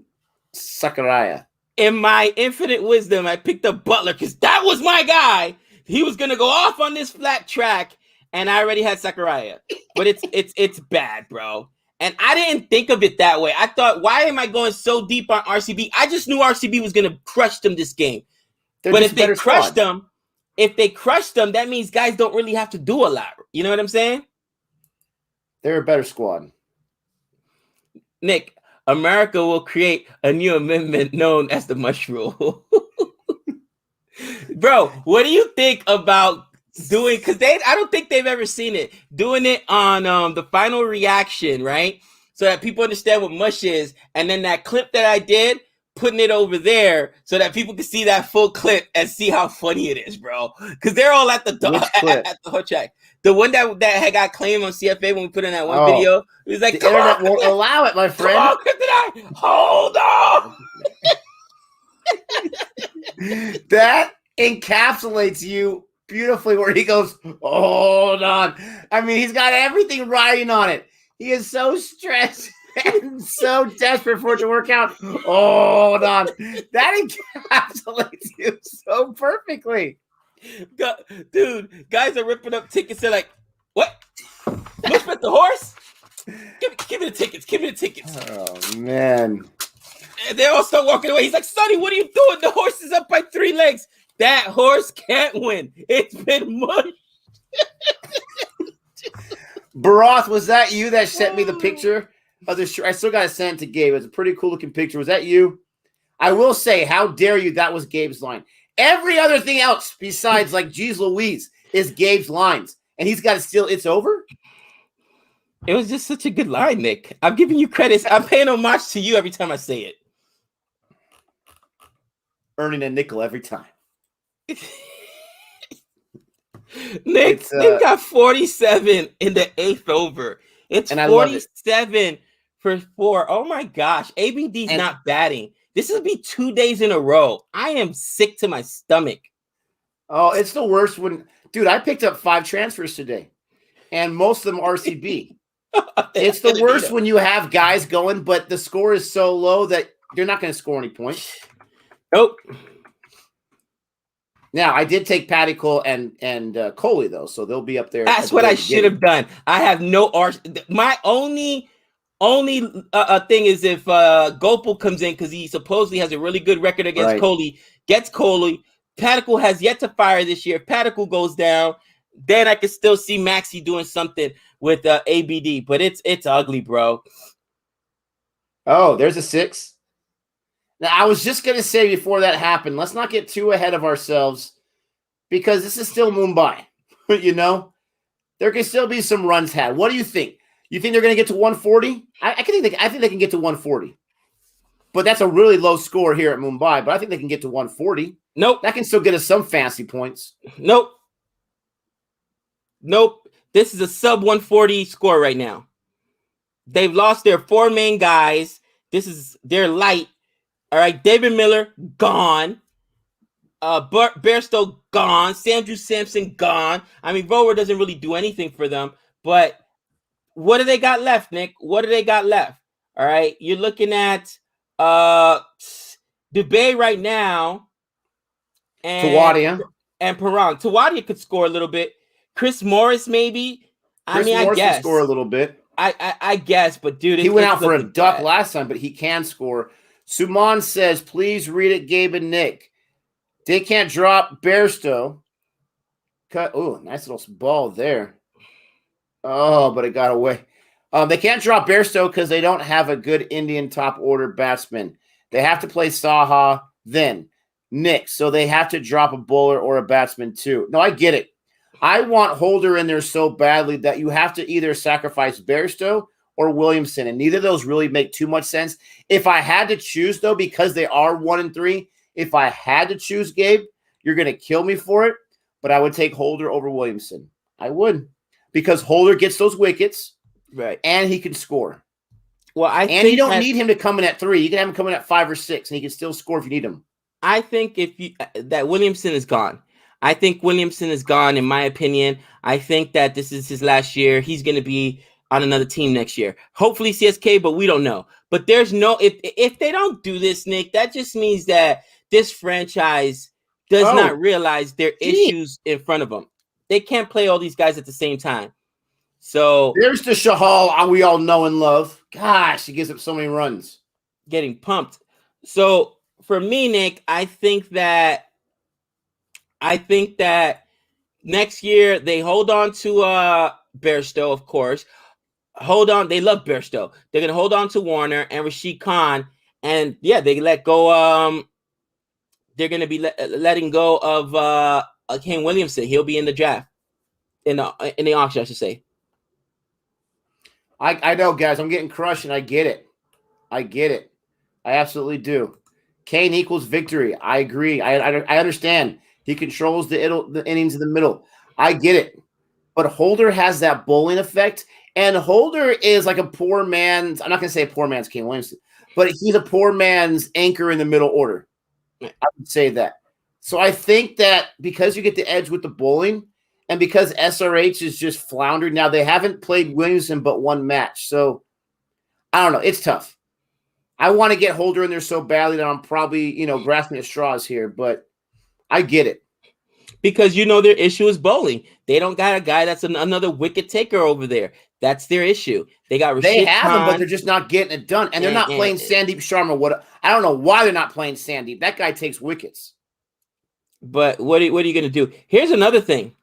Sakaraya. In my infinite wisdom, I picked up Butler because that was my guy. He was going to go off on this flat track, and I already had Sakaraya. But it's bad, bro. And I didn't think of it that way. I thought, why am I going so deep on RCB? I just knew RCB was going to crush them this game. But if they crushed them, that means guys don't really have to do a lot. You know what I'm saying? They're a better squad. Nick, America will create a new amendment known as the Mush Rule. Bro, what do you think about doing, because I don't think they've ever seen it, doing it on the final reaction, right? So that people understand what mush is, and then that clip that I did, putting it over there so that people can see that full clip and see how funny it is, bro. Because they're all at the whole track. The one that had got claimed on CFA when we put in that one video. It was like, the internet won't allow it, my friend. Hold on. That encapsulates you beautifully, where he goes, hold on. I mean, he's got everything riding on it. He is so stressed and so desperate for it to work out. Hold on. That encapsulates you so perfectly. Dude, guys are ripping up tickets. They're like, what? Mush bet the horse? Give me the tickets. Give me the tickets. Oh, man. And they all start walking away. He's like, Sonny, what are you doing? The horse is up by 3 legs. That horse can't win. It's been mushed. Barath, was that you that sent me the picture of the shirt? I still got to send it to Gabe. It's a pretty cool looking picture. Was that you? I will say, how dare you? That was Gabe's line. Every other thing else besides like Jeez Louise is Gabe's lines. And he's got to steal It's Over? It was just such a good line, Nick. I'm giving you credits. I'm paying homage to you every time I say it. Earning a nickel every time. Nick got 47 in the 8th over. It's 47 for 4. Oh my gosh. ABD's not batting. This will be 2 days in a row. I am sick to my stomach. Oh, it's the worst when, dude, I picked up 5 transfers today, and most of them RCB. It's the worst when you have guys going, but the score is so low that you're not going to score any points. Nope. Now, I did take Patty Cole and Coley, though, so they'll be up there. That's what I should have done. I have no arse. My only thing is if Gopal comes in because he supposedly has a really good record against Coley, gets Coley. Paticle has yet to fire this year. If Paticle goes down, then I can still see Maxey doing something with ABD, but it's ugly, bro. Oh, there's a 6. Now, I was just going to say before that happened, let's not get too ahead of ourselves because this is still Mumbai. You know, there can still be some runs had. What do you think? You think they're going to get to 140? I think they can get to 140. But that's a really low score here at Mumbai, but I think they can get to 140. Nope. That can still get us some fancy points. Nope. This is a sub 140 score right now. They've lost their 4 main guys. They're light. All right, David Miller, gone. Bairstow, gone. Sandrew Sampson, gone. I mean, Rower doesn't really do anything for them, but what do they got left, Nick? What do they got left? All right, you're looking at Dubé right now. And Tawadia. And Perron. Tawadia could score a little bit. Chris Morris, maybe. Morris can score a little bit. I guess, but dude, he went out for a duck last time, but he can score. Suman says, please read it, Gabe and Nick. They can't drop Bairstow. Oh, nice little ball there. Oh, but it got away. They can't drop Bairstow because they don't have a good Indian top order batsman. They have to play Saha, then Nick. So they have to drop a bowler or a batsman too. No, I get it. I want Holder in there so badly that you have to either sacrifice Bairstow or Williamson, and neither of those really make too much sense. If I had to choose, though, because they are 1 and 3, if I had to choose, Gabe, you're going to kill me for it, but I would take Holder over Williamson. I would, because Holder gets those wickets, right, and he can score. Well, you don't need him to come in at 3. You can have him come in at 5 or 6, and he can still score if you need him. I think that Williamson is gone. I think Williamson is gone, in my opinion. I think that this is his last year. He's going to be on another team next year. Hopefully CSK, but we don't know. But there's no if they don't do this, Nick, that just means that this franchise does not realize their issues in front of them. They can't play all these guys at the same time. So there's the Shahal we all know and love. Gosh, he gives up so many runs. Getting pumped. So for me, Nick, I think that next year they hold on to Bairstow, of course. Hold on. They love Bairstow. They're going to hold on to Warner and Rashid Khan. And, yeah, they let go. They're going to be letting go of Kane Williamson. He'll be in the draft. In the auction, I should say. I know, guys. I'm getting crushed, and I get it. I absolutely do. Kane equals victory. I agree. I understand. He controls the innings in the middle. I get it. But Holder has that bowling effect. And Holder is like a poor man's, I'm not going to say a poor man's Kane Williamson, but he's a poor man's anchor in the middle order. I would say that. So I think that because you get the edge with the bowling and because SRH is just floundered, now they haven't played Williamson but 1 match. So I don't know. It's tough. I want to get Holder in there so badly that I'm probably, grasping at straws here, but I get it. Because their issue is bowling. They don't got a guy that's another wicket taker over there. That's their issue. They got Rashid They have Khan, him, but they're just not getting it done. And they're not playing Sandeep Sharma. I don't know why they're not playing Sandeep. That guy takes wickets. But what are you going to do? Here's another thing,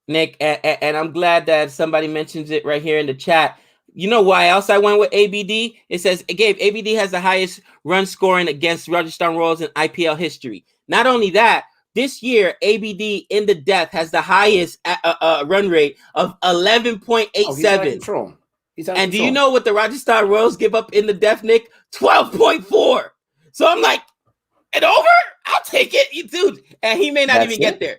Nick, and I'm glad that somebody mentions it right here in the chat. You know why else I went with ABD? It says, Gabe, ABD has the highest run scoring against Rajasthan Royals in IPL history. Not only that, this year, ABD in the death has the highest run rate of 11.87. He's out of control. And do you know what the Rajasthan Royals give up in the death, Nick? 12.4. So I'm like, it over? I'll take it, dude. And he may not even get there.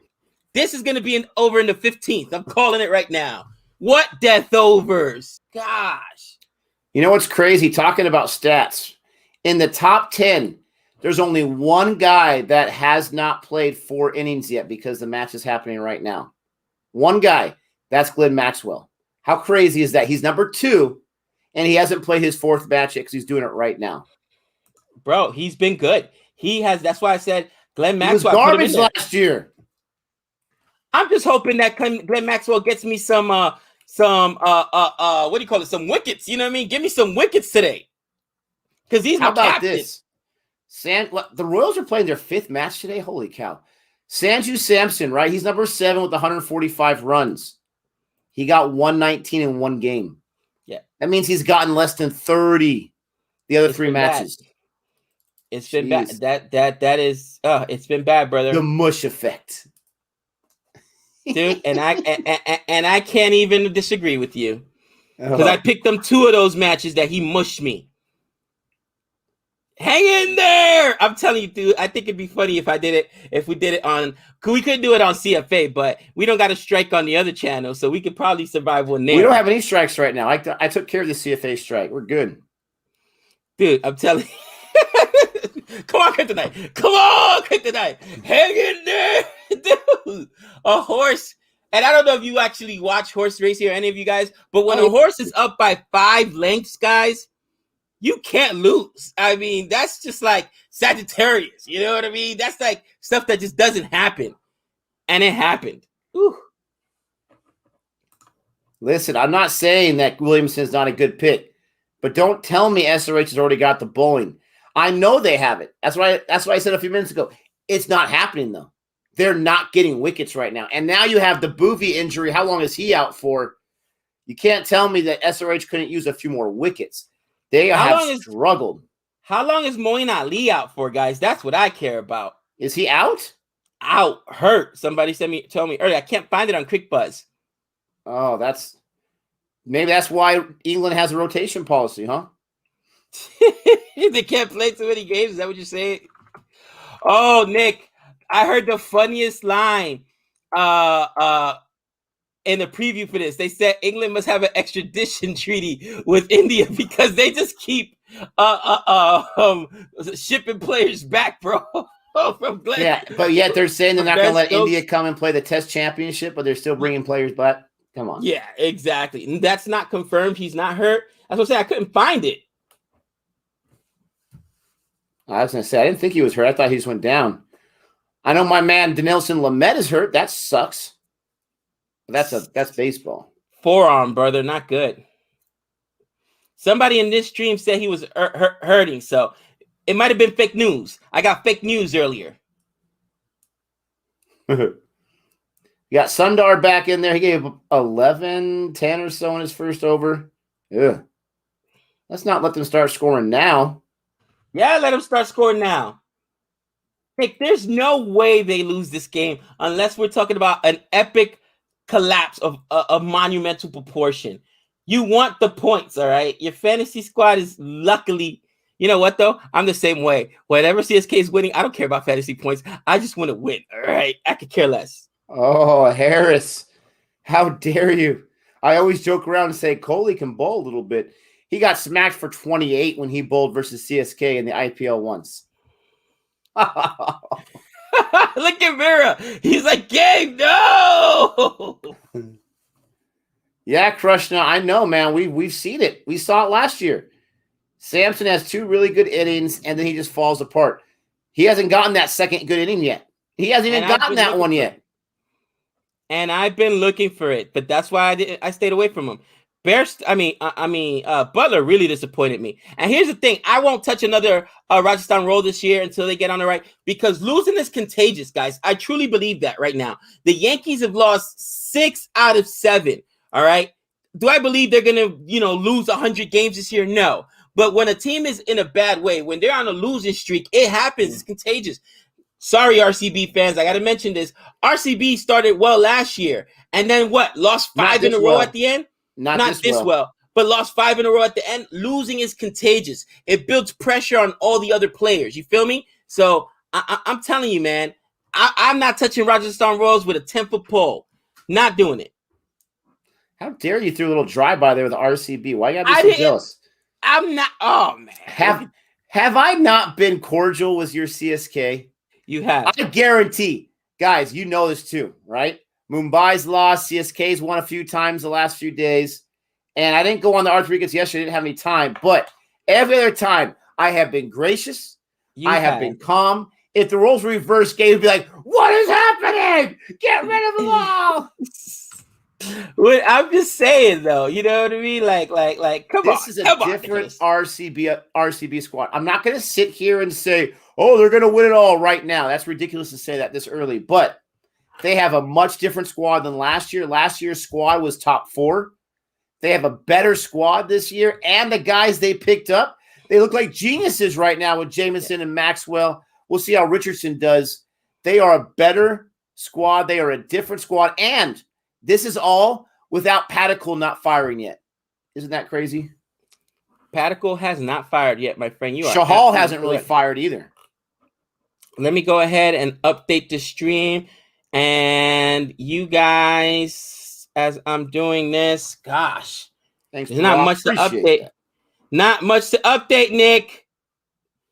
This is going to be over in the 15th. I'm calling it right now. What death overs? Gosh. You know what's crazy? Talking about stats. In the top 10, there's only 1 guy that has not played 4 innings yet because the match is happening right now. 1 guy. That's Glenn Maxwell. How crazy is that? He's number 2, and he hasn't played his 4th match yet because he's doing it right now. Bro, he's been good. He has. That's why I said Glenn Maxwell. He was garbage last year. I'm just hoping that Glenn Maxwell gets me some what do you call it? Some wickets. You know what I mean? Give me some wickets today. Because he's my captain. This? The Royals are playing their 5th match today. Holy cow. Sanju Samson, right? He's number 7 with 145 runs. He got 119 in one game. Yeah. That means he's gotten less than 30 the other 3 matches. Bad. It's been bad. That is it's been bad, brother. The mush effect. Dude, and I can't even disagree with you. Because I picked them 2 of those matches that he mushed me. Hang in there. I'm telling you, dude. I think it'd be funny if we did it on. We could do it on CFA, but we don't got a strike on the other channel, so we could probably survive one there. We don't have any strikes right now. I took care of the CFA strike. We're good, dude. I'm telling you. Come on, Kryptonite. Come on, Kryptonite. Hang in there, dude. A horse. And I don't know if you actually watch horse racing or any of you guys, but when a horse is up by 5 lengths, guys, you can't lose. I mean, that's just like Sagittarius. You know what I mean? That's like stuff that just doesn't happen. And it happened. Ooh. Listen, I'm not saying that Williamson's not a good pick, but don't tell me SRH has already got the bowling. I know they have it. That's what I said a few minutes ago. It's not happening, though. They're not getting wickets right now. And now you have the Boovie injury. How long is he out for? You can't tell me that SRH couldn't use a few more wickets. They have struggled. How long is Moeen Ali out for, guys? That's what I care about. Is he out? Out. Hurt. Somebody told me earlier. I can't find it on Quick Buzz. Oh, maybe that's why England has a rotation policy, huh? They can't play too many games. Is that what you're saying? Oh, Nick, I heard the funniest line in the preview for this. They said England must have an extradition treaty with India because they just keep shipping players back, bro. From Glenn. Yeah, but yet they're saying they're not going to let India come and play the Test Championship, but they're still bringing players back. Come on. Yeah, exactly. And that's not confirmed. He's not hurt. That's what I'm saying. I couldn't find it. I was going to say, I didn't think he was hurt. I thought he just went down. I know my man Denelson Lamet is hurt. That sucks. That's baseball. Forearm, brother. Not good. Somebody in this stream said he was hurting, so it might have been fake news. I got fake news earlier. You got Sundar back in there. He gave 11, 10 or so in his first over. Ugh. Let's not let them start scoring now. Yeah, let them start scoring now. Hey, there's no way they lose this game unless we're talking about an epic collapse of a monumental proportion. You want the points, all right? Your fantasy squad is luckily, you know what, though? I'm the same way. Whenever CSK is winning, I don't care about fantasy points. I just want to win, all right? I could care less. Oh, Harris. How dare you? I always joke around and say Kohli can bowl a little bit. He got smacked for 28 when he bowled versus CSK in the IPL once. Look at Vera. He's like, Gabe, no. Yeah, Krishna, I know, man. We've seen it. We saw it last year. Samson has 2 really good innings, and then he just falls apart. He hasn't gotten that second good inning yet. He hasn't even gotten that one yet. And I've been looking for it, but that's why I stayed away from him. Butler really disappointed me. And here's the thing. I won't touch another Rajasthan roll this year until they get on the right, because losing is contagious, guys. I truly believe that right now. The Yankees have lost 6 out of 7. All right. Do I believe they're going to, lose 100 games this year? No. But when a team is in a bad way, when they're on a losing streak, it happens. It's contagious. Sorry, RCB fans. I got to mention this. RCB started well last year. And then what? Lost 5 in a row at the end? Not this well, but lost 5 in a row at the end. Losing is contagious. It builds pressure on all the other players. You feel me? So I'm telling you, man, I'm not touching Rajasthan Royals with a 10-foot pole. Not doing it. How dare you throw a little drive-by there with the RCB? Why you gotta be so jealous? I'm not. Oh, man. Have I not been cordial with your CSK? You have. I guarantee, guys, you know this too, right? Mumbai's lost. CSK's won a few times the last few days. And I didn't go on the R3 wickets yesterday. I didn't have any time. But every other time, I have been gracious. I have been calm. If the roles were reversed, Gabe would be like, what is happening? Get rid of them all. Well, I'm just saying, though, you know what I mean? Like, come on. This is a different RCB squad. I'm not going to sit here and say, oh, they're going to win it all right now. That's ridiculous to say that this early. But they have a much different squad than last year. Last year's squad was top 4. They have a better squad this year. And the guys they picked up, they look like geniuses right now with Jameson and Maxwell. We'll see how Richardson does. They are a better squad. They are a different squad. And this is all without Padicle not firing yet. Isn't that crazy? Padicle has not fired yet, my friend. Shahal hasn't really fired either. Let me go ahead and update the stream. And you guys, as I'm doing this, gosh, thanks. There's not much to update. Not much to update, Nick.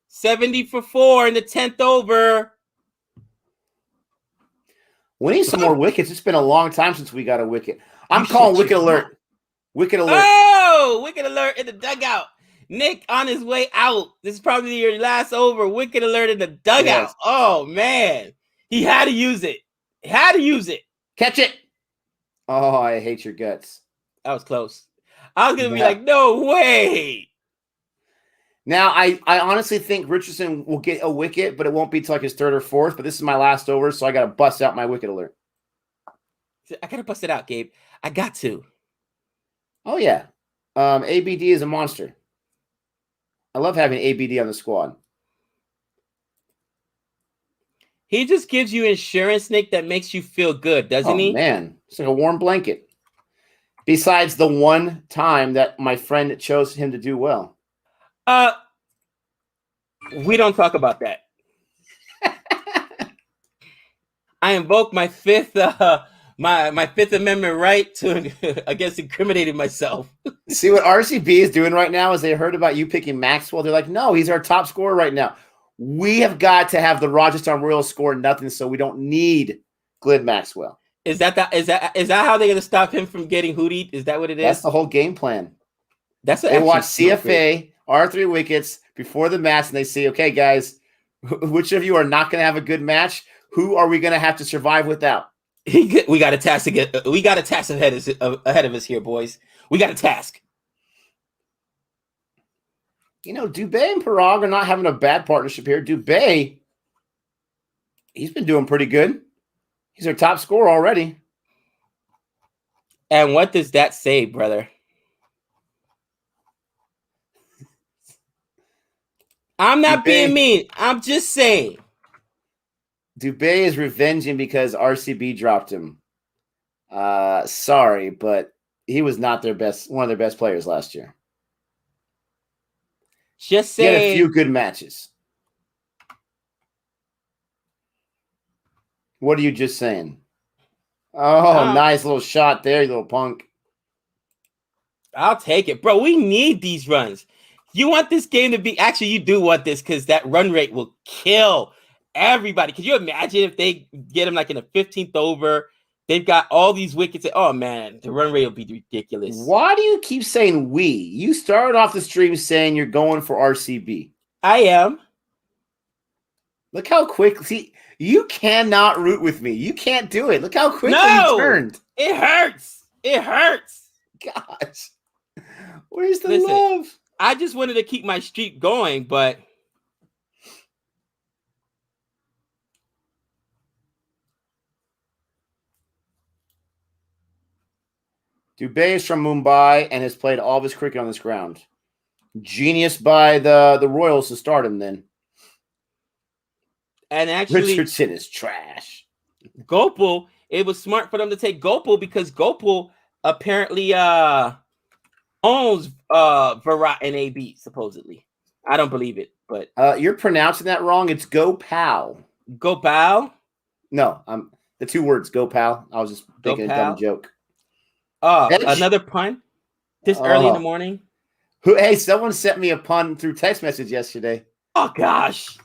70 for 4 in the 10th over. We need some more wickets. It's been a long time since we got a wicket. I'm calling wicket alert. Wicket alert. Oh, wicket alert in the dugout. Nick on his way out. This is probably your last over. Wicket alert in the dugout. Yes. Oh, man. He had to use it. Catch it. Oh, I hate your guts. That was close. I was going to be like, no way. Now, I honestly think Richardson will get a wicket, but it won't be till like his 3rd or 4th. But this is my last over, so I got to bust out my wicket alert. I got to bust it out, Gabe. I got to. Oh, yeah. ABD is a monster. I love having ABD on the squad. He just gives you insurance, Nick, that makes you feel good, doesn't he? Oh, man. It's like a warm blanket. Besides the one time that my friend chose him to do well. We don't talk about that. I invoke my fifth my Fifth Amendment right to against incriminating myself. See what RCB is doing right now is they heard about you picking Maxwell. They're like, no, he's our top scorer right now. We have got to have the Rajasthan Royals score nothing, so we don't need Glenn Maxwell. Is that how they're gonna stop him from getting hootied? Is that what it is? That's the whole game plan. They watch CFA, R3 wickets before the match, and they say, okay, guys, which of you are not going to have a good match? Who are we going to have to survive without? We got a task to get. We got a task ahead of us here, boys. We got a task. You know, Dubé and Parag are not having a bad partnership here. Dubé, he's been doing pretty good. He's our top scorer already. And what does that say, brother? I'm not being mean. I'm just saying. Dubé is revenging because RCB dropped him. Sorry, but he was not one of their best players last year. Just saying. He had a few good matches. What are you just saying? Oh, nice little shot there, you little punk. I'll take it, bro. We need these runs. You want this game to be... Actually, you do want this because that run rate will kill everybody. Could you imagine if they get him like in the 15th over? They've got all these wickets. Oh, man, the run rate will be ridiculous. Why do you keep saying we? You started off the stream saying you're going for RCB. I am. Look how quick... See, you cannot root with me. You can't do it. Look how quickly you turned. It hurts. It hurts. Gosh. Where's the love? I just wanted to keep my streak going, but Dubé is from Mumbai and has played all of his cricket on this ground. Genius by the Royals to start him then. And actually, Richardson is trash. Gopal, it was smart for them to take Gopal because Gopal apparently owns Virat and AB, supposedly. I don't believe it, but you're pronouncing that wrong. It's Gopal. Gopal? No, the two words Gopal. I was just making a dumb joke. Another pun this early in the morning. Hey, someone sent me a pun through text message yesterday. Oh gosh.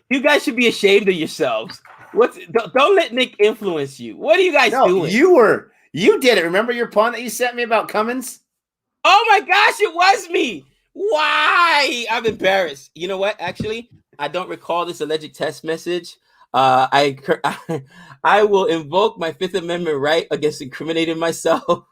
You guys should be ashamed of yourselves. Don't let Nick influence you. What are you guys No, doing? you did it. Remember your pun that you sent me about Cummins? Oh my gosh, it was me. Why? I'm embarrassed. You know what? Actually, I don't recall this alleged text message. I I will invoke my Fifth Amendment right against incriminating myself.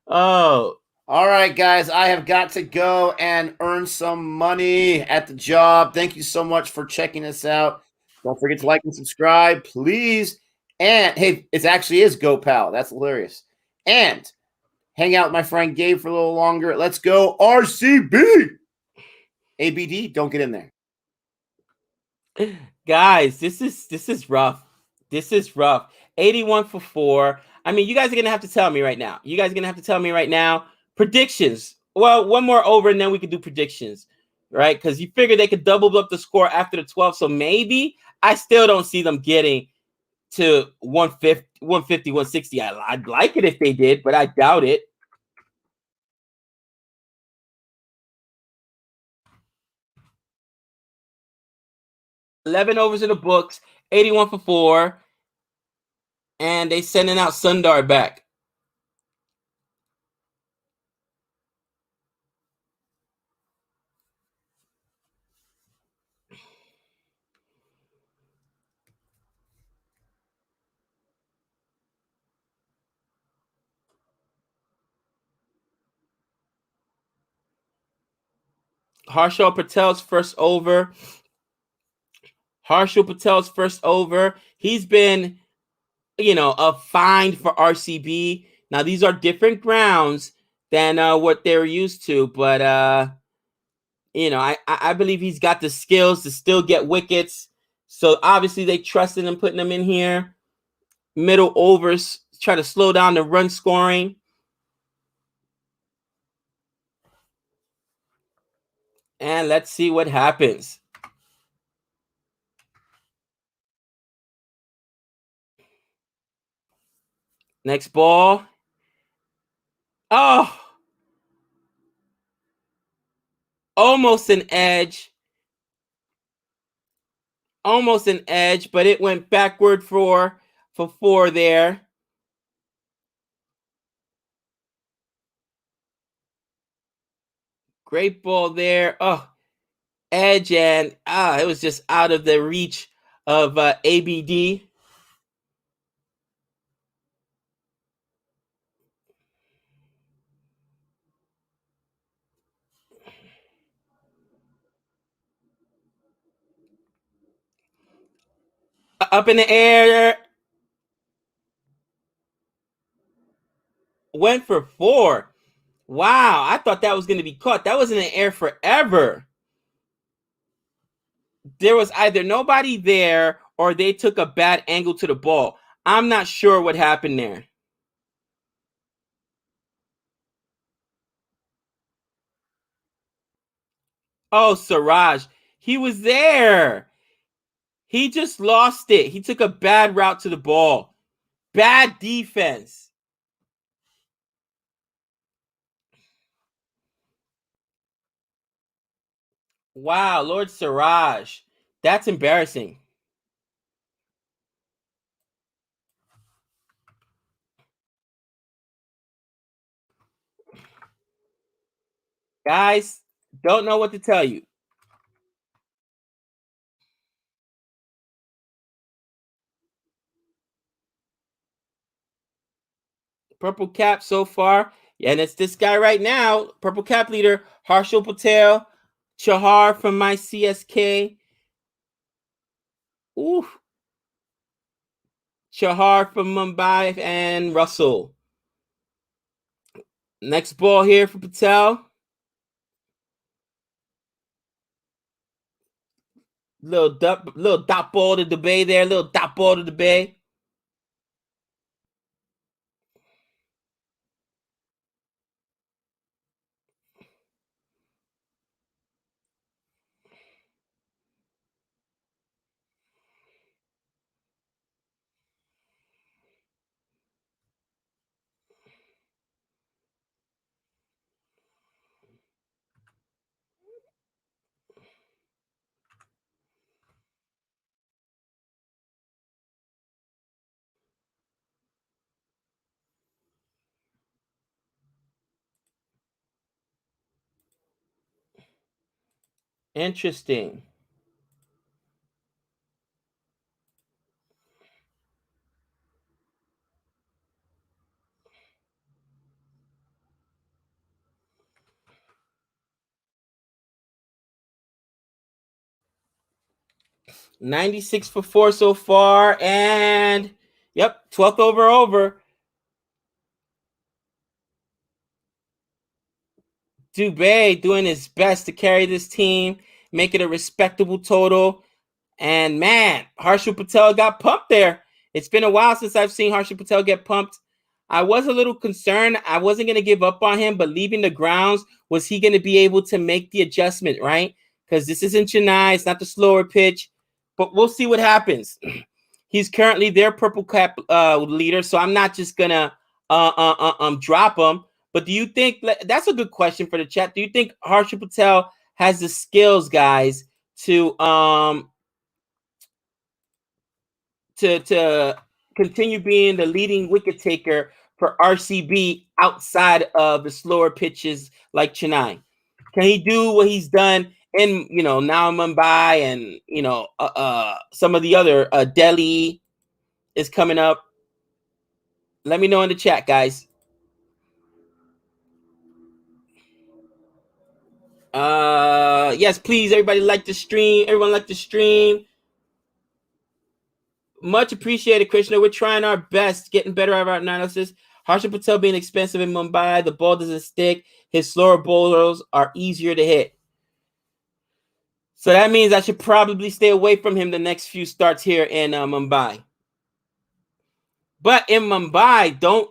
Oh, All right, guys, I have got to go and earn some money at the job. Thank you so much for checking us out. Don't forget to like and subscribe, please. And hey, it actually is Go Pal. That's hilarious. And hang out with my friend Gabe for a little longer. Let's go RCB. ABD, don't get in there. guys, this is rough. This is rough. 81 for 4. I mean, you guys are gonna have to tell me right now. You guys are gonna have to tell me right now. Predictions. Well, one more over, and then we can do predictions, right? Because you figure they could double up the score after the 12. So maybe I still don't see them getting to 150, 150, 160. I'd like it if they did, but I doubt it. $11 overs in the books, 81 for 4, and they sending out Sundar back. Harshal Patel's first over. Harshal Patel's first over. He's been, a find for RCB. Now, these are different grounds than what they're used to, but, I believe he's got the skills to still get wickets. So, obviously, they trusted him putting him in here. Middle overs, try to slow down the run scoring. And let's see what happens. Next ball. Oh, almost an edge. Almost an edge, but it went backward for 4 there. Great ball there. Oh, edge, and it was just out of the reach of ABD. Up in the air. Went for 4. Wow, I thought that was going to be caught. That was in the air forever. There was either nobody there or they took a bad angle to the ball. I'm not sure what happened there. Oh, Siraj. He was there. He just lost it. He took a bad route to the ball. Bad defense. Wow, Lord Siraj. That's embarrassing. Guys, don't know what to tell you. Purple cap so far. Yeah, and it's this guy right now. Purple cap leader, Harshal Patel, Chahar from my CSK. Ooh. Chahar from Mumbai and Russell. Next ball here for Patel. Little dot ball to the bay there. Little dot ball to the bay. Interesting. $96 for 4 so far, and yep, 12th over. Dubé doing his best to carry this team, make it a respectable total. And man, Harshal Patel got pumped there. It's been a while since I've seen Harshal Patel get pumped. I was a little concerned. I wasn't going to give up on him, but leaving the grounds, was he going to be able to make the adjustment, right? Because this isn't Chennai. It's not the slower pitch, but we'll see what happens. He's currently their purple cap leader, so I'm not just going to drop him. But do you think, that's a good question for the chat, do you think Harshal Patel has the skills, guys, to continue being the leading wicket taker for RCB outside of the slower pitches like Chennai? Can he do what he's done in, now Mumbai and, some of the other, Delhi is coming up? Let me know in the chat, guys. Yes, please, everybody like the stream. Everyone like the stream. Much appreciated, Krishna. We're trying our best, getting better at our analysis. Harshal Patel being expensive in Mumbai, the ball doesn't stick. His slower bowlers are easier to hit. So that means I should probably stay away from him the next few starts here in Mumbai. But in Mumbai, don't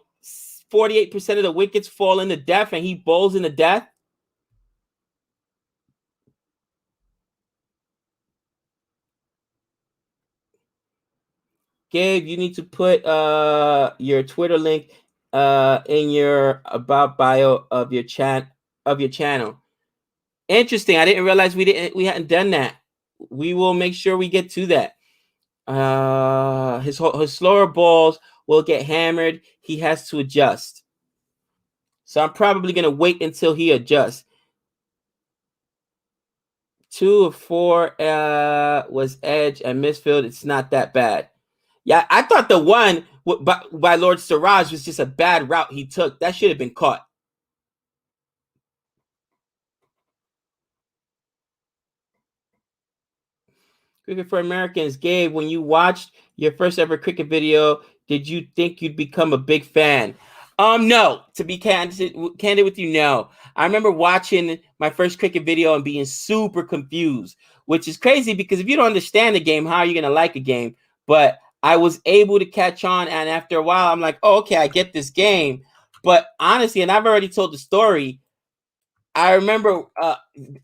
48% of the wickets fall in the death and he bowls in the death? Gabe, you need to put your Twitter link in your about bio of your channel. Interesting. I didn't realize we hadn't done that. We will make sure we get to that. His slower balls will get hammered. He has to adjust. So I'm probably going to wait until he adjusts. 2 of 4 was edge and misfield. It's not that bad. Yeah, I thought the one by Lord Siraj was just a bad route he took. That should have been caught. Cricket for Americans. Gabe, when you watched your first ever cricket video, did you think you'd become a big fan? No. To be candid with you, no. I remember watching my first cricket video and being super confused, which is crazy because if you don't understand the game, how are you going to like a game? But I was able to catch on, and after a while, I'm like, oh, okay, I get this game. But honestly, and I've already told the story, I remember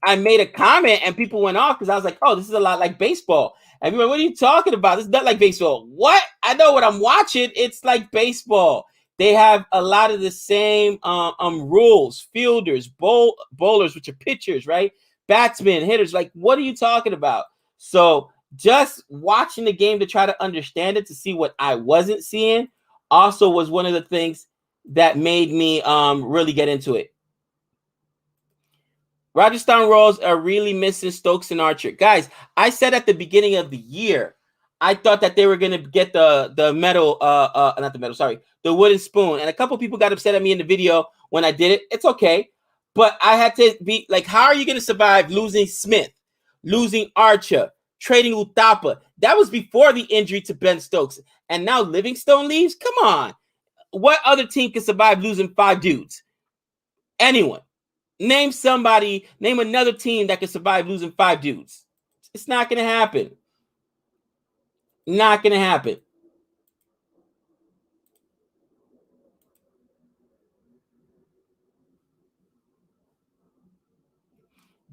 I made a comment and people went off because I was like, oh, this is a lot like baseball. Everyone, what are you talking about? This is not like baseball. What? I know what I'm watching. It's like baseball. They have a lot of the same rules. Fielders, bowlers, which are pitchers, right? Batsmen, hitters. Like, what are you talking about? So just watching the game to try to understand it, to see what I wasn't seeing, also was one of the things that made me really get into it. Rajasthan Royals are really missing Stokes and Archer. Guys, I said at the beginning of the year, I thought that they were going to get the medal, not the medal, sorry, the wooden spoon. And a couple people got upset at me in the video when I did it. It's okay. But I had to be like, how are you going to survive losing Smith, losing Archer, trading Uthappa? That was before the injury to Ben Stokes. And now Livingstone leaves? Come on. What other team can survive losing 5 dudes? Anyone. Name somebody, name another team that can survive losing 5 dudes. It's not going to happen. Not going to happen.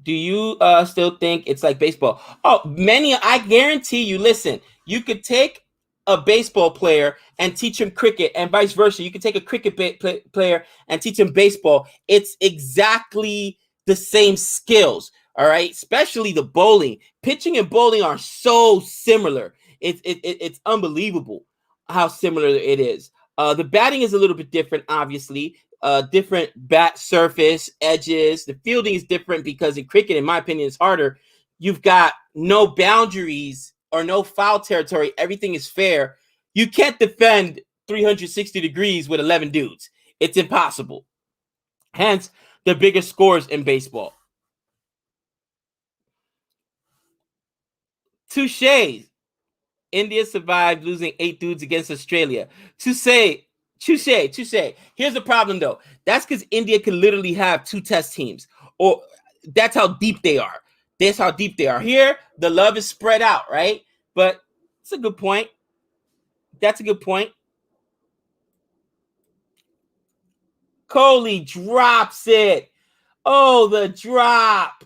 Do you still think it's like baseball? Oh, I guarantee you, listen, you could take a baseball player and teach him cricket and vice versa. You could take a cricket player and teach him baseball. It's exactly the same skills, all right? Especially the bowling. Pitching and bowling are so similar. It's unbelievable how similar it is. The batting is a little bit different, obviously. Different bat surface, edges. The fielding is different because in cricket, in my opinion, it's harder you've got no boundaries or no foul territory. Everything is fair. You can't defend 360 degrees with 11 dudes. It's impossible. Hence, the biggest scores in baseball. Touche. India survived losing 8 dudes against Australia. Touche. Here's the problem, though. That's because India can literally have 2 test teams. Or that's how deep they are. That's how deep they are. Here, the love is spread out, right? But it's a good point. That's a good point. Kohli drops it. Oh, the drop.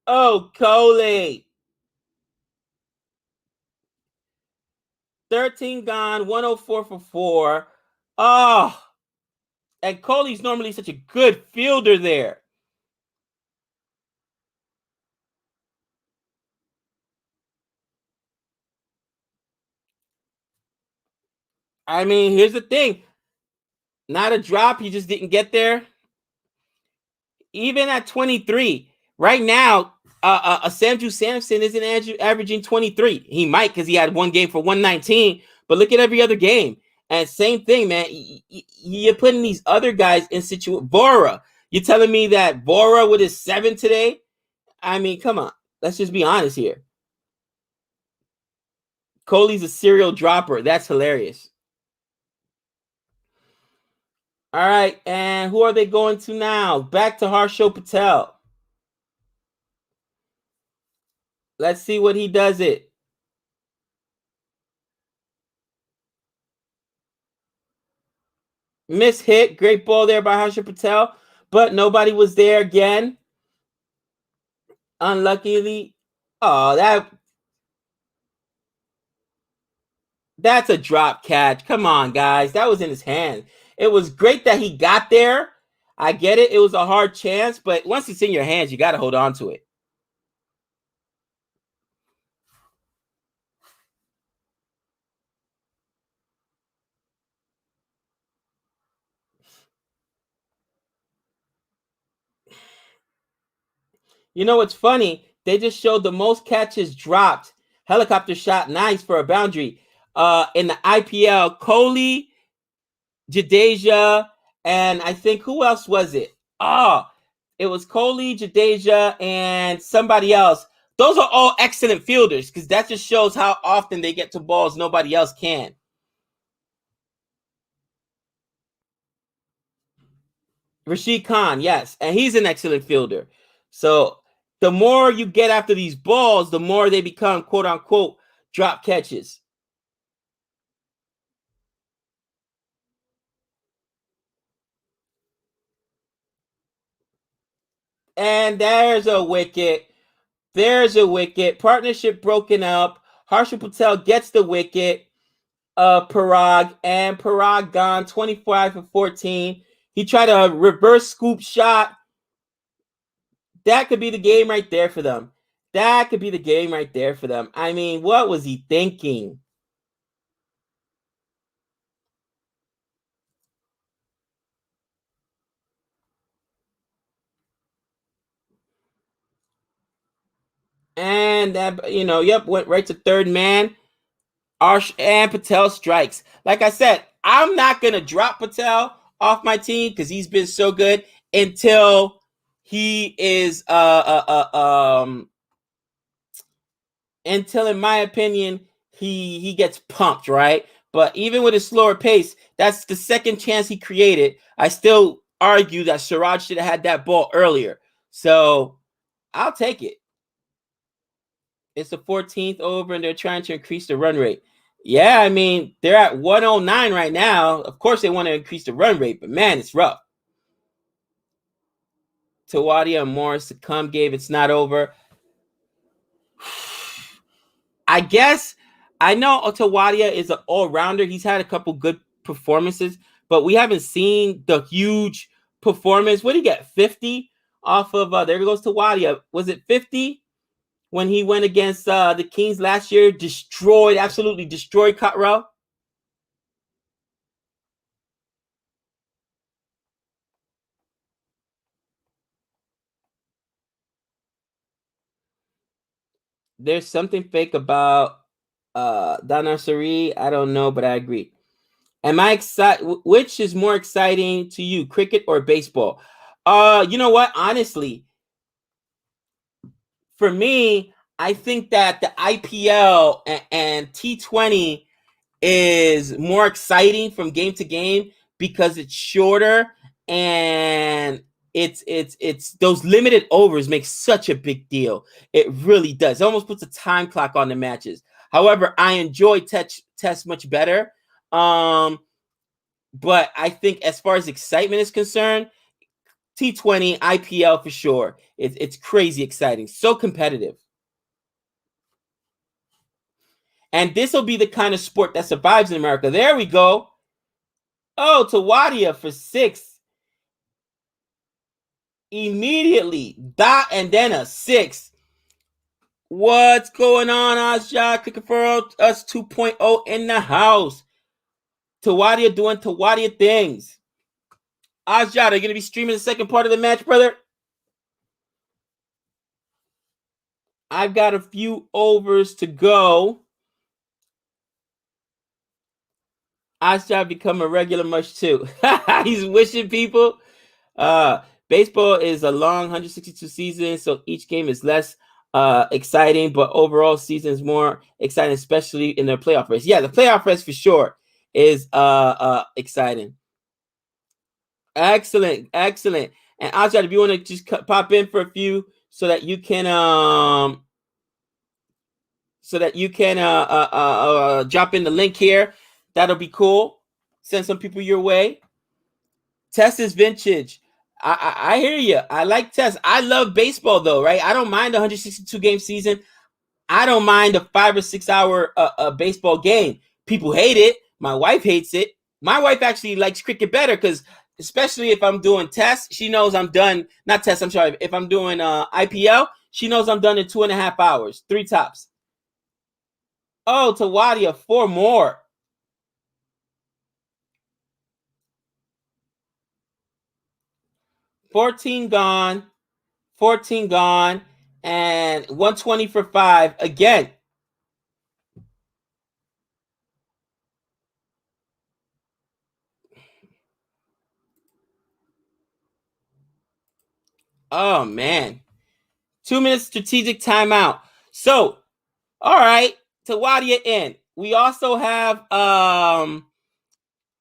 Oh, Kohli. 13 gone, 104 for 4. Oh, and Kohli's normally such a good fielder there. I mean, here's the thing. Not a drop. He just didn't get there. Even at 23, right now, Sanju Samson isn't averaging 23. He might because he had one game for 119, but look at every other game. And same thing, man. You're putting these other guys in situation. Bora, you're telling me that Bora with his 7 today? I mean, come on. Let's just be honest here. Kohli's a serial dropper. That's hilarious. All right, and who are they going to now? Back to Harshal Patel. Let's see what he does it. Miss hit. Great ball there by Harshal Patel, but nobody was there again. Unluckily. Oh, that's a drop catch. Come on, guys. That was in his hand. It was great that he got there. I get it. It was a hard chance, but once it's in your hands, you got to hold on to it. You know what's funny? They just showed the most catches dropped. Helicopter shot, nice for a boundary. In the IPL, Kohli, Jadeja, and I think who else was it? Oh, it was Kohli, Jadeja, and somebody else. Those are all excellent fielders because that just shows how often they get to balls nobody else can. Rashid Khan, yes, and he's an excellent fielder. So the more you get after these balls, the more they become quote unquote drop catches. And there's a wicket. There's a wicket. Partnership broken up. Harshal Patel gets the wicket. Parag, and Parag gone 25 for 14. He tried a reverse scoop shot. That could be the game right there for them. That could be the game right there for them. I mean, what was he thinking? And that, went right to third man. Arsh and Patel strikes. Like I said, I'm not gonna drop Patel off my team because he's been so good until he is until in my opinion he gets pumped, right? But even with his slower pace, that's the second chance he created. I still argue that Siraj should have had that ball earlier. So I'll take it. It's the 14th over and they're trying to increase the run rate. Yeah, I mean, they're at 109 right now. Of course, they want to increase the run rate, but man, it's rough. Tawadia and Morris to come, Gabe. It's not over. I guess I know Tawadia is an all-rounder. He's had a couple good performances, but we haven't seen the huge performance. What did he get? 50 off of there goes Tawadia. Was it 50? When he went against the Kings last year, absolutely destroyed Cottrell. There's something fake about Dana Sari. I don't know, but I agree. Am I excited? Which is more exciting to you, cricket or baseball? You know what? Honestly, for me, I think that the IPL and T20 is more exciting from game to game because it's shorter and it's those limited overs make such a big deal. It really does. It almost puts a time clock on the matches. However, I enjoy test much better. But I think as far as excitement is concerned, T20 IPL for sure. It's crazy exciting, so competitive. And this will be the kind of sport that survives in America. There we go. Oh, Tawadia for 6. Immediately. Dot and then a 6. What's going on, Asja? Clicking for us 2.0 in the house. Tawadia doing Tawadia things. Asja, are you going to be streaming the second part of the match, brother? I've got a few overs to go. Asja become a regular much too. He's wishing people. Baseball is a long 162 seasons, so each game is less exciting, but overall season is more exciting, especially in the playoff race. Yeah, the playoff race for sure is exciting. Excellent. And Asja, if you want to just pop in for a few so that you can drop in the link here, that'll be cool. Send some people your way. Test is vintage. I hear you. I like Test. I love baseball though, right? I don't mind the 162 game season. I don't mind a 5 or 6 hour baseball game. People hate it. My wife hates it. My wife actually likes cricket better because, especially if I'm doing Test, she knows I'm done. Not Test. I'm sorry. If I'm doing IPL, she knows I'm done in 2.5 hours, 3 tops. Oh, Tawadia, 4 more. 14 gone, and 120 for 5 again. Oh man, 2 minutes strategic timeout. So, all right, Tawadia in. We also have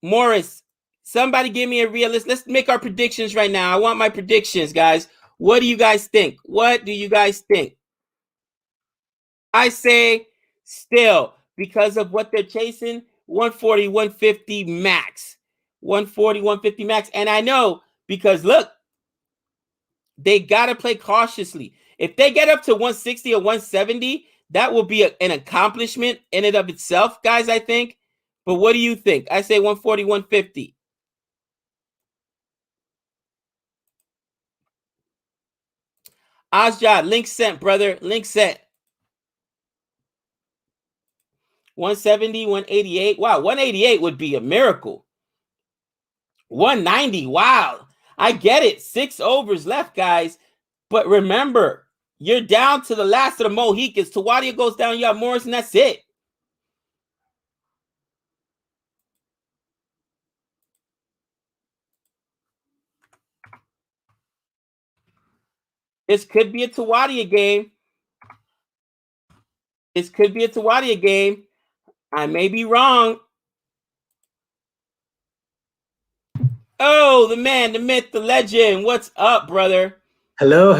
Morris. Somebody give me a realist. Let's make our predictions right now. I want my predictions, guys. What do you guys think? I say still, because of what they're chasing, 140, 150 max. 140, 150 max. And I know because look, they got to play cautiously. If they get up to 160 or 170, that will be an accomplishment in and of itself, guys, I think. But what do you think? I say 140, 150. Asja, link sent, brother. Link sent. 170, 188. Wow, 188 would be a miracle. 190. Wow. I get it. 6 overs left, guys. But remember, you're down to the last of the Mohicans. Tawadia goes down, you have Morris, and that's it. This could be a Tawadia game. I may be wrong. Oh, the man, the myth, the legend. What's up, brother? Hello,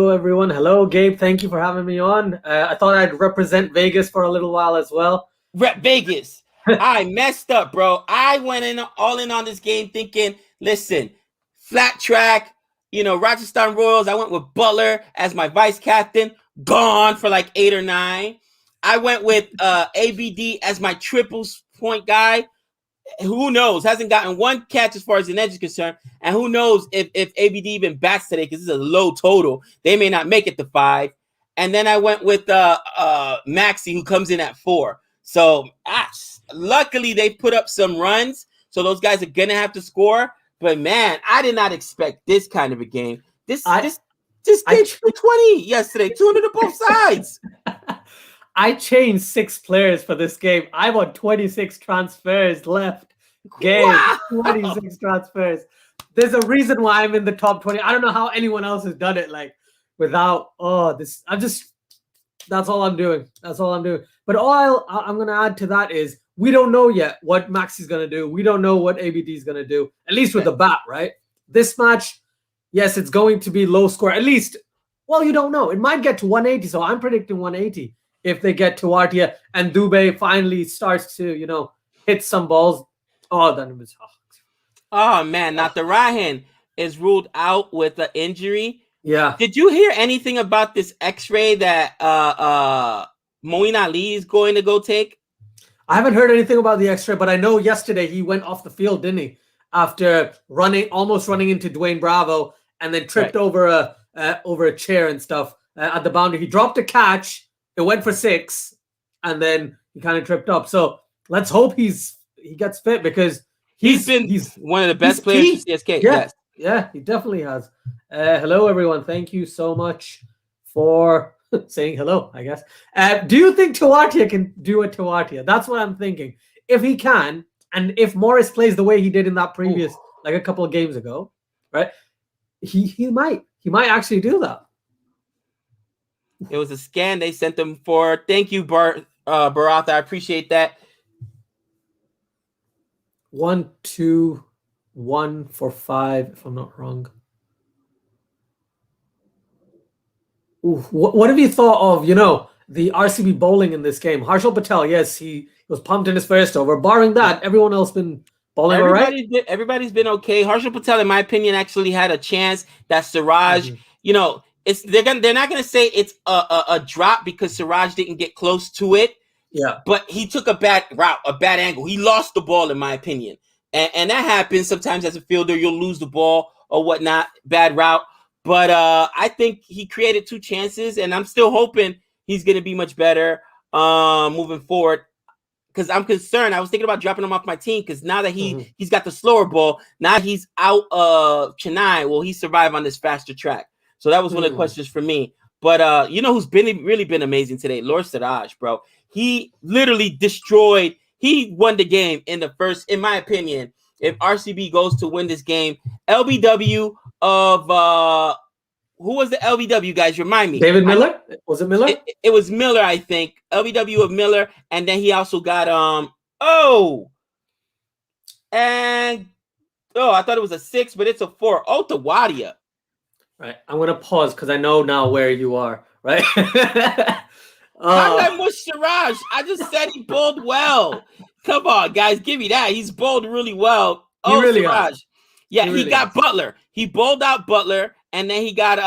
everyone. Hello, Gabe. Thank you for having me on. I thought I'd represent Vegas for a little while as well. Rep Vegas. I messed up, bro. I went all in on this game thinking, listen, flat track, Rajasthan Royals. I went with Butler as my vice captain, gone for like 8 or 9. I went with ABD as my triples point guy. Who knows? Hasn't gotten 1 catch as far as the edge is concerned. And who knows if ABD even bats today because this is a low total. They may not make it to 5. And then I went with Maxi, who comes in at 4. So luckily they put up some runs. So those guys are going to have to score. But man, I did not expect this kind of a game. This game 220 yesterday, 200 to both sides. I changed 6 players for this game. I want 26 transfers left. Game, Wow. 26 transfers. There's a reason why I'm in the top 20. I don't know how anyone else has done it like without this. That's all I'm doing. That's all I'm doing. But all I'm going to add to that is we don't know yet what Max is going to do. We don't know what ABD is going to do, at least with the bat, right? This match, yes, it's going to be low score. At least, well, you don't know. It might get to 180, so I'm predicting 180 if they get to Artia and Dubé finally starts to, hit some balls. Oh, then it was... Oh, man. Now, the Rahan is ruled out with an injury. Yeah. Did you hear anything about this X-ray that Moeen Ali is going to go take? I haven't heard anything about the X-ray, but I know yesterday he went off the field, didn't he? After almost running into Dwayne Bravo and then tripped over a chair and stuff at the boundary. He dropped a catch. It went for 6, and then he kind of tripped up. So let's hope he gets fit because he's one of the best players in CSK. Yeah, yeah, he definitely has. Hello, everyone. Thank you so much for saying hello, I guess. Do you think Tawatia can do a Tawatia? That's what I'm thinking. If he can, and if Morris plays the way he did in that previous, like a couple of games ago, right? He might actually do that. It was a scan they sent them for. Thank you, Barath. I appreciate that. 1, 2, 1 for 5, if I'm not wrong. Ooh, what have you thought of, the RCB bowling in this game? Harshal Patel, yes, he was pumped in his first over. Barring that, everyone else been bowling all right? Everybody's been okay. Harshal Patel, in my opinion, actually had a chance that Siraj, they're not going to say it's a drop because Siraj didn't get close to it. Yeah. But he took a bad route, a bad angle. He lost the ball, in my opinion. And that happens sometimes as a fielder. You'll lose the ball or whatnot, bad route. But I think he created 2 chances, and I'm still hoping he's going to be much better moving forward because I'm concerned. I was thinking about dropping him off my team because now that he's got the slower ball, now he's out of Chennai. Will he survive on this faster track? So that was one of the questions for me. But who's really been amazing today? Lord Siraj, bro. He literally destroyed. He won the game in the first, in my opinion. If RCB goes to win this game, LBW of who was the LBW, guys? Remind me. David Miller? Was it Miller? It was Miller, I think. LBW of Miller, and then he also got I thought it was a 6, but it's a 4. Oh, Tawadia. Right. I'm gonna pause because I know now where you are. Right. How did I mush Siraj? I just said he bowled well. Come on, guys, give me that. He's bowled really well. Oh, really Siraj. Has. Yeah, he got Butler. He bowled out Butler, and then he got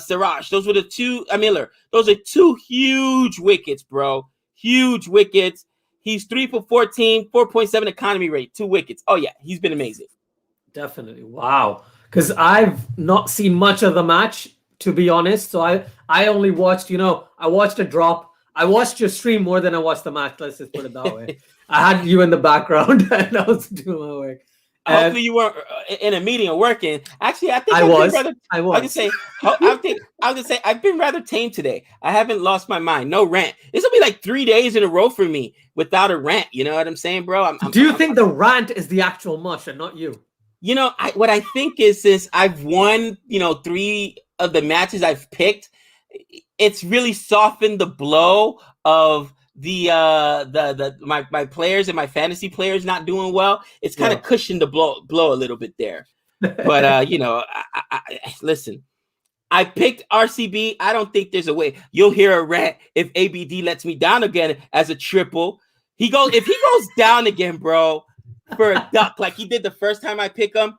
Siraj. Those were the 2 Miller. Those are 2 huge wickets, bro. Huge wickets. He's 3 for 14, 4.7 economy rate, 2 wickets. Oh yeah, he's been amazing. Definitely. Wow. Because I've not seen much of the match, to be honest. So I only watched, I watched a drop. I watched your stream more than I watched the match. Let's just put it that way. I had you in the background and I was doing my work. Hopefully you weren't in a meeting or working. Actually, I think I was. I was gonna say I've been rather tame today. I haven't lost my mind. No rant. This will be like 3 days in a row for me without a rant. You know what I'm saying, bro? Do you think the rant is the actual mush and not you? What I think is since I've won, 3 of the matches I've picked, it's really softened the blow of my players and my fantasy players not doing well. It's kind of cushioned the blow a little bit there. But I listen. I picked RCB. I don't think there's a way you'll hear a rant if ABD lets me down again as a triple. If he goes down again, bro, for a duck like he did the first time I pick him,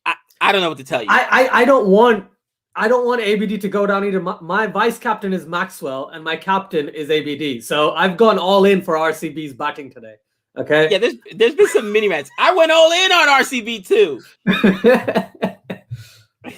I don't know what to tell you. I don't want ABD to go down either. My vice captain is Maxwell and my captain is ABD. So I've gone all in for RCB's batting today. Okay. Yeah, there's been some mini rants. I went all in on RCB too.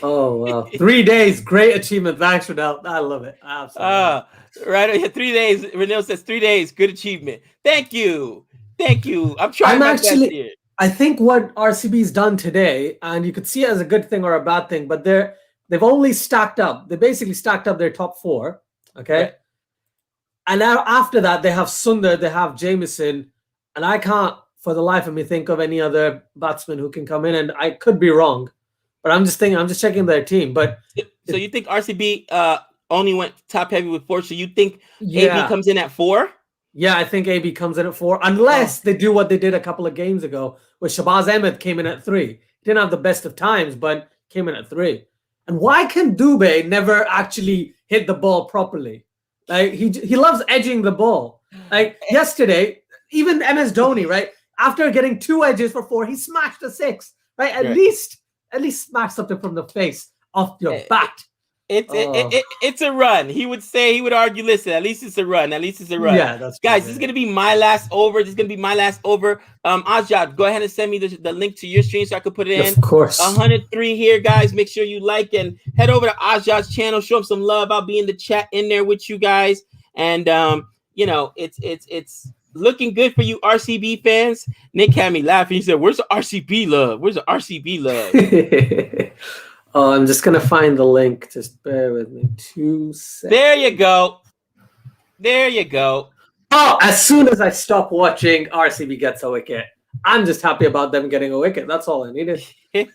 Oh wow. 3 days, great achievement. Thanks, Renell. I love it. Absolutely. Right. 3 days. Renell says 3 days, good achievement. Thank you. I'm trying my best here. I think what RCB's done today, and you could see it as a good thing or a bad thing, but they've only stacked up. They basically stacked up their top 4. Okay. Right. And now after that, they have Sundar, they have Jameson, and I can't for the life of me think of any other batsman who can come in. And I could be wrong, but I'm just checking their team. But so you think RCB only went top heavy with 4? So you think yeah. AB comes in at 4? Yeah, I think AB comes in at 4, unless they do what they did a couple of games ago, where Shabazz Ahmed came in at 3. He didn't have the best of times, but came in at 3. And why can Dubé never actually hit the ball properly? Like he loves edging the ball. Like yesterday, even MS Dhoni, right? After getting 2 edges for 4, he smashed a 6. Right? At least smash something from the face off your bat. It's a run. He would argue, listen, at least it's a run. At least it's a run. Yeah, that's guys, this is gonna be my last over. Azjad, go ahead and send me the link to your stream so I could put it in. Of course. 103 here, guys. Make sure you like and head over to Azjad's channel. Show him some love. I'll be in the chat in there with you guys. And you know, it's looking good for you RCB fans. Nick had me laughing. He said, "Where's the RCB love? Where's the RCB love?" Oh, I'm just going to find the link. Just bear with me 2 seconds. There you go. There you go. Oh, as soon as I stop watching RCB gets a wicket, I'm just happy about them getting a wicket. That's all I needed. I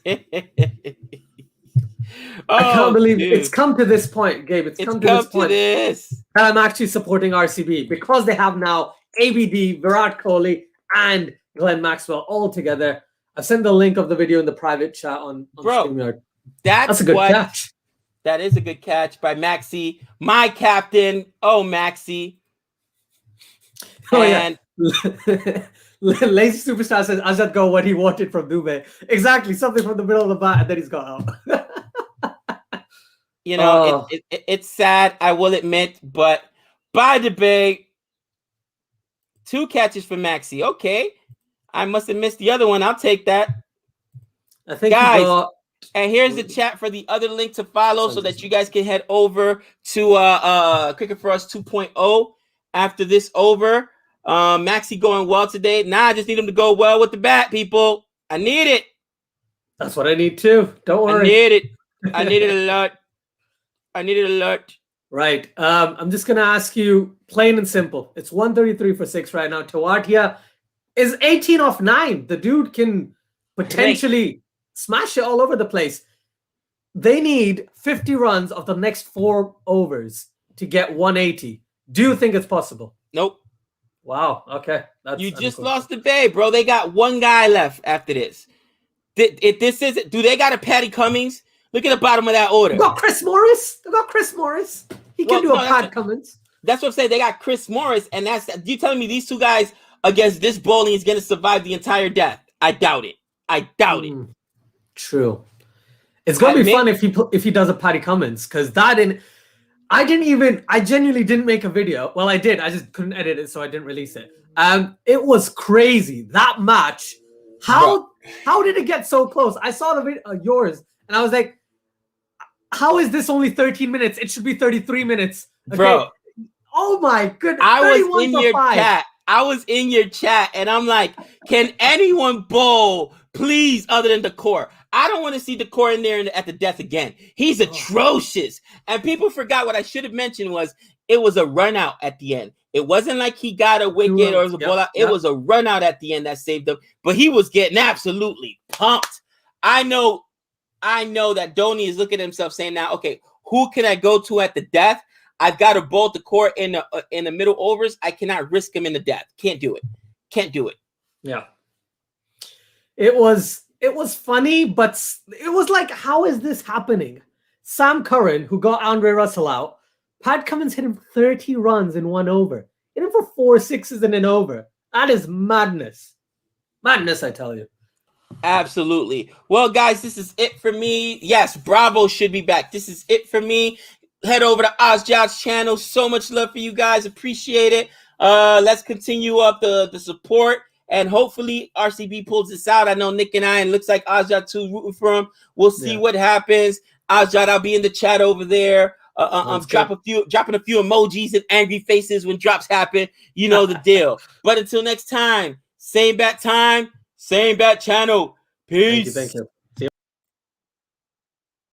can't believe it's come to this point, Gabe. It's come to this point. And I'm actually supporting RCB because they have now ABD, Virat Kohli, and Glenn Maxwell all together. I've sent the link of the video in the private chat on StreamYard. That's a good catch. That is a good catch by Maxi, my captain. Oh, Maxi. Oh, and Lazy Superstar says Azad got what he wanted from Dubé. Exactly, something from the middle of the bat, and then he's got out. You know, it's sad, I will admit, but by debate, 2 catches for Maxi. Okay, I must have missed the other one. I'll take that. I think guys. And here's the chat for the other link to follow so that you guys can head over to Cricket for Us 2.0 after this over. Maxi going well today. Nah, I just need him to go well with the bat, people. I need it. That's what I need too. Don't worry. I need it. I need it a lot. I need it a lot. Right. I'm just going to ask you plain and simple. It's 133 for 6 right now. Tawatia is 18 off 9. The dude can potentially smash it all over the place. They need 50 runs of the next 4 overs to get 180. Do you think it's possible? Nope. Wow. Okay. You just lost the bay, bro. They got 1 guy left after this. If this is it, do they got a Patty Cummins? Look at the bottom of that order. They got Chris Morris. He can do a Pat Cummins. That's what I'm saying. They got Chris Morris, and you telling me these 2 guys against this bowling is going to survive the entire death? I doubt it. I doubt it. True. It's gonna be fun if he does a Patty Cummins, because I genuinely didn't make a video. Well, I did. I just couldn't edit it, so I didn't release it. It was crazy, that match. How did it get so close? I saw the video yours, and I was like, how is this only 13 minutes? It should be 33 minutes. Okay? Bro. Oh my goodness. I was in your chat. I was in your chat, and I'm like, can anyone bowl, please, other than the core? I don't want to see the core in there at the death again. He's atrocious. And people forgot what I should have mentioned was it was a run out at the end. It wasn't like he got a wicket or it was a ball out. It was a run out at the end that saved him. But he was getting absolutely pumped. I know that Dhoni is looking at himself saying now, okay, who can I go to at the death? I've got to bowl the core in the middle overs. I cannot risk him in the death. Can't do it. Yeah. It was funny, but it was like, how is this happening? Sam Curran, who got Andre Russell out, Pat Cummins hit him 30 runs in 1 over. Hit him for 4 sixes in an over. That is madness. Madness, I tell you. Absolutely. Well, guys, this is it for me. Yes, Bravo should be back. This is it for me. Head over to Azjad's channel. So much love for you guys. Appreciate it. Let's continue up the support. And hopefully RCB pulls this out. I know Nick and I, and looks like Azjad too, rooting for him. We'll see what happens. Azjad, I'll be in the chat over there. Dropping a few emojis and angry faces when drops happen. You know the deal. But until next time, same bat time, same bat channel. Peace. Thank you.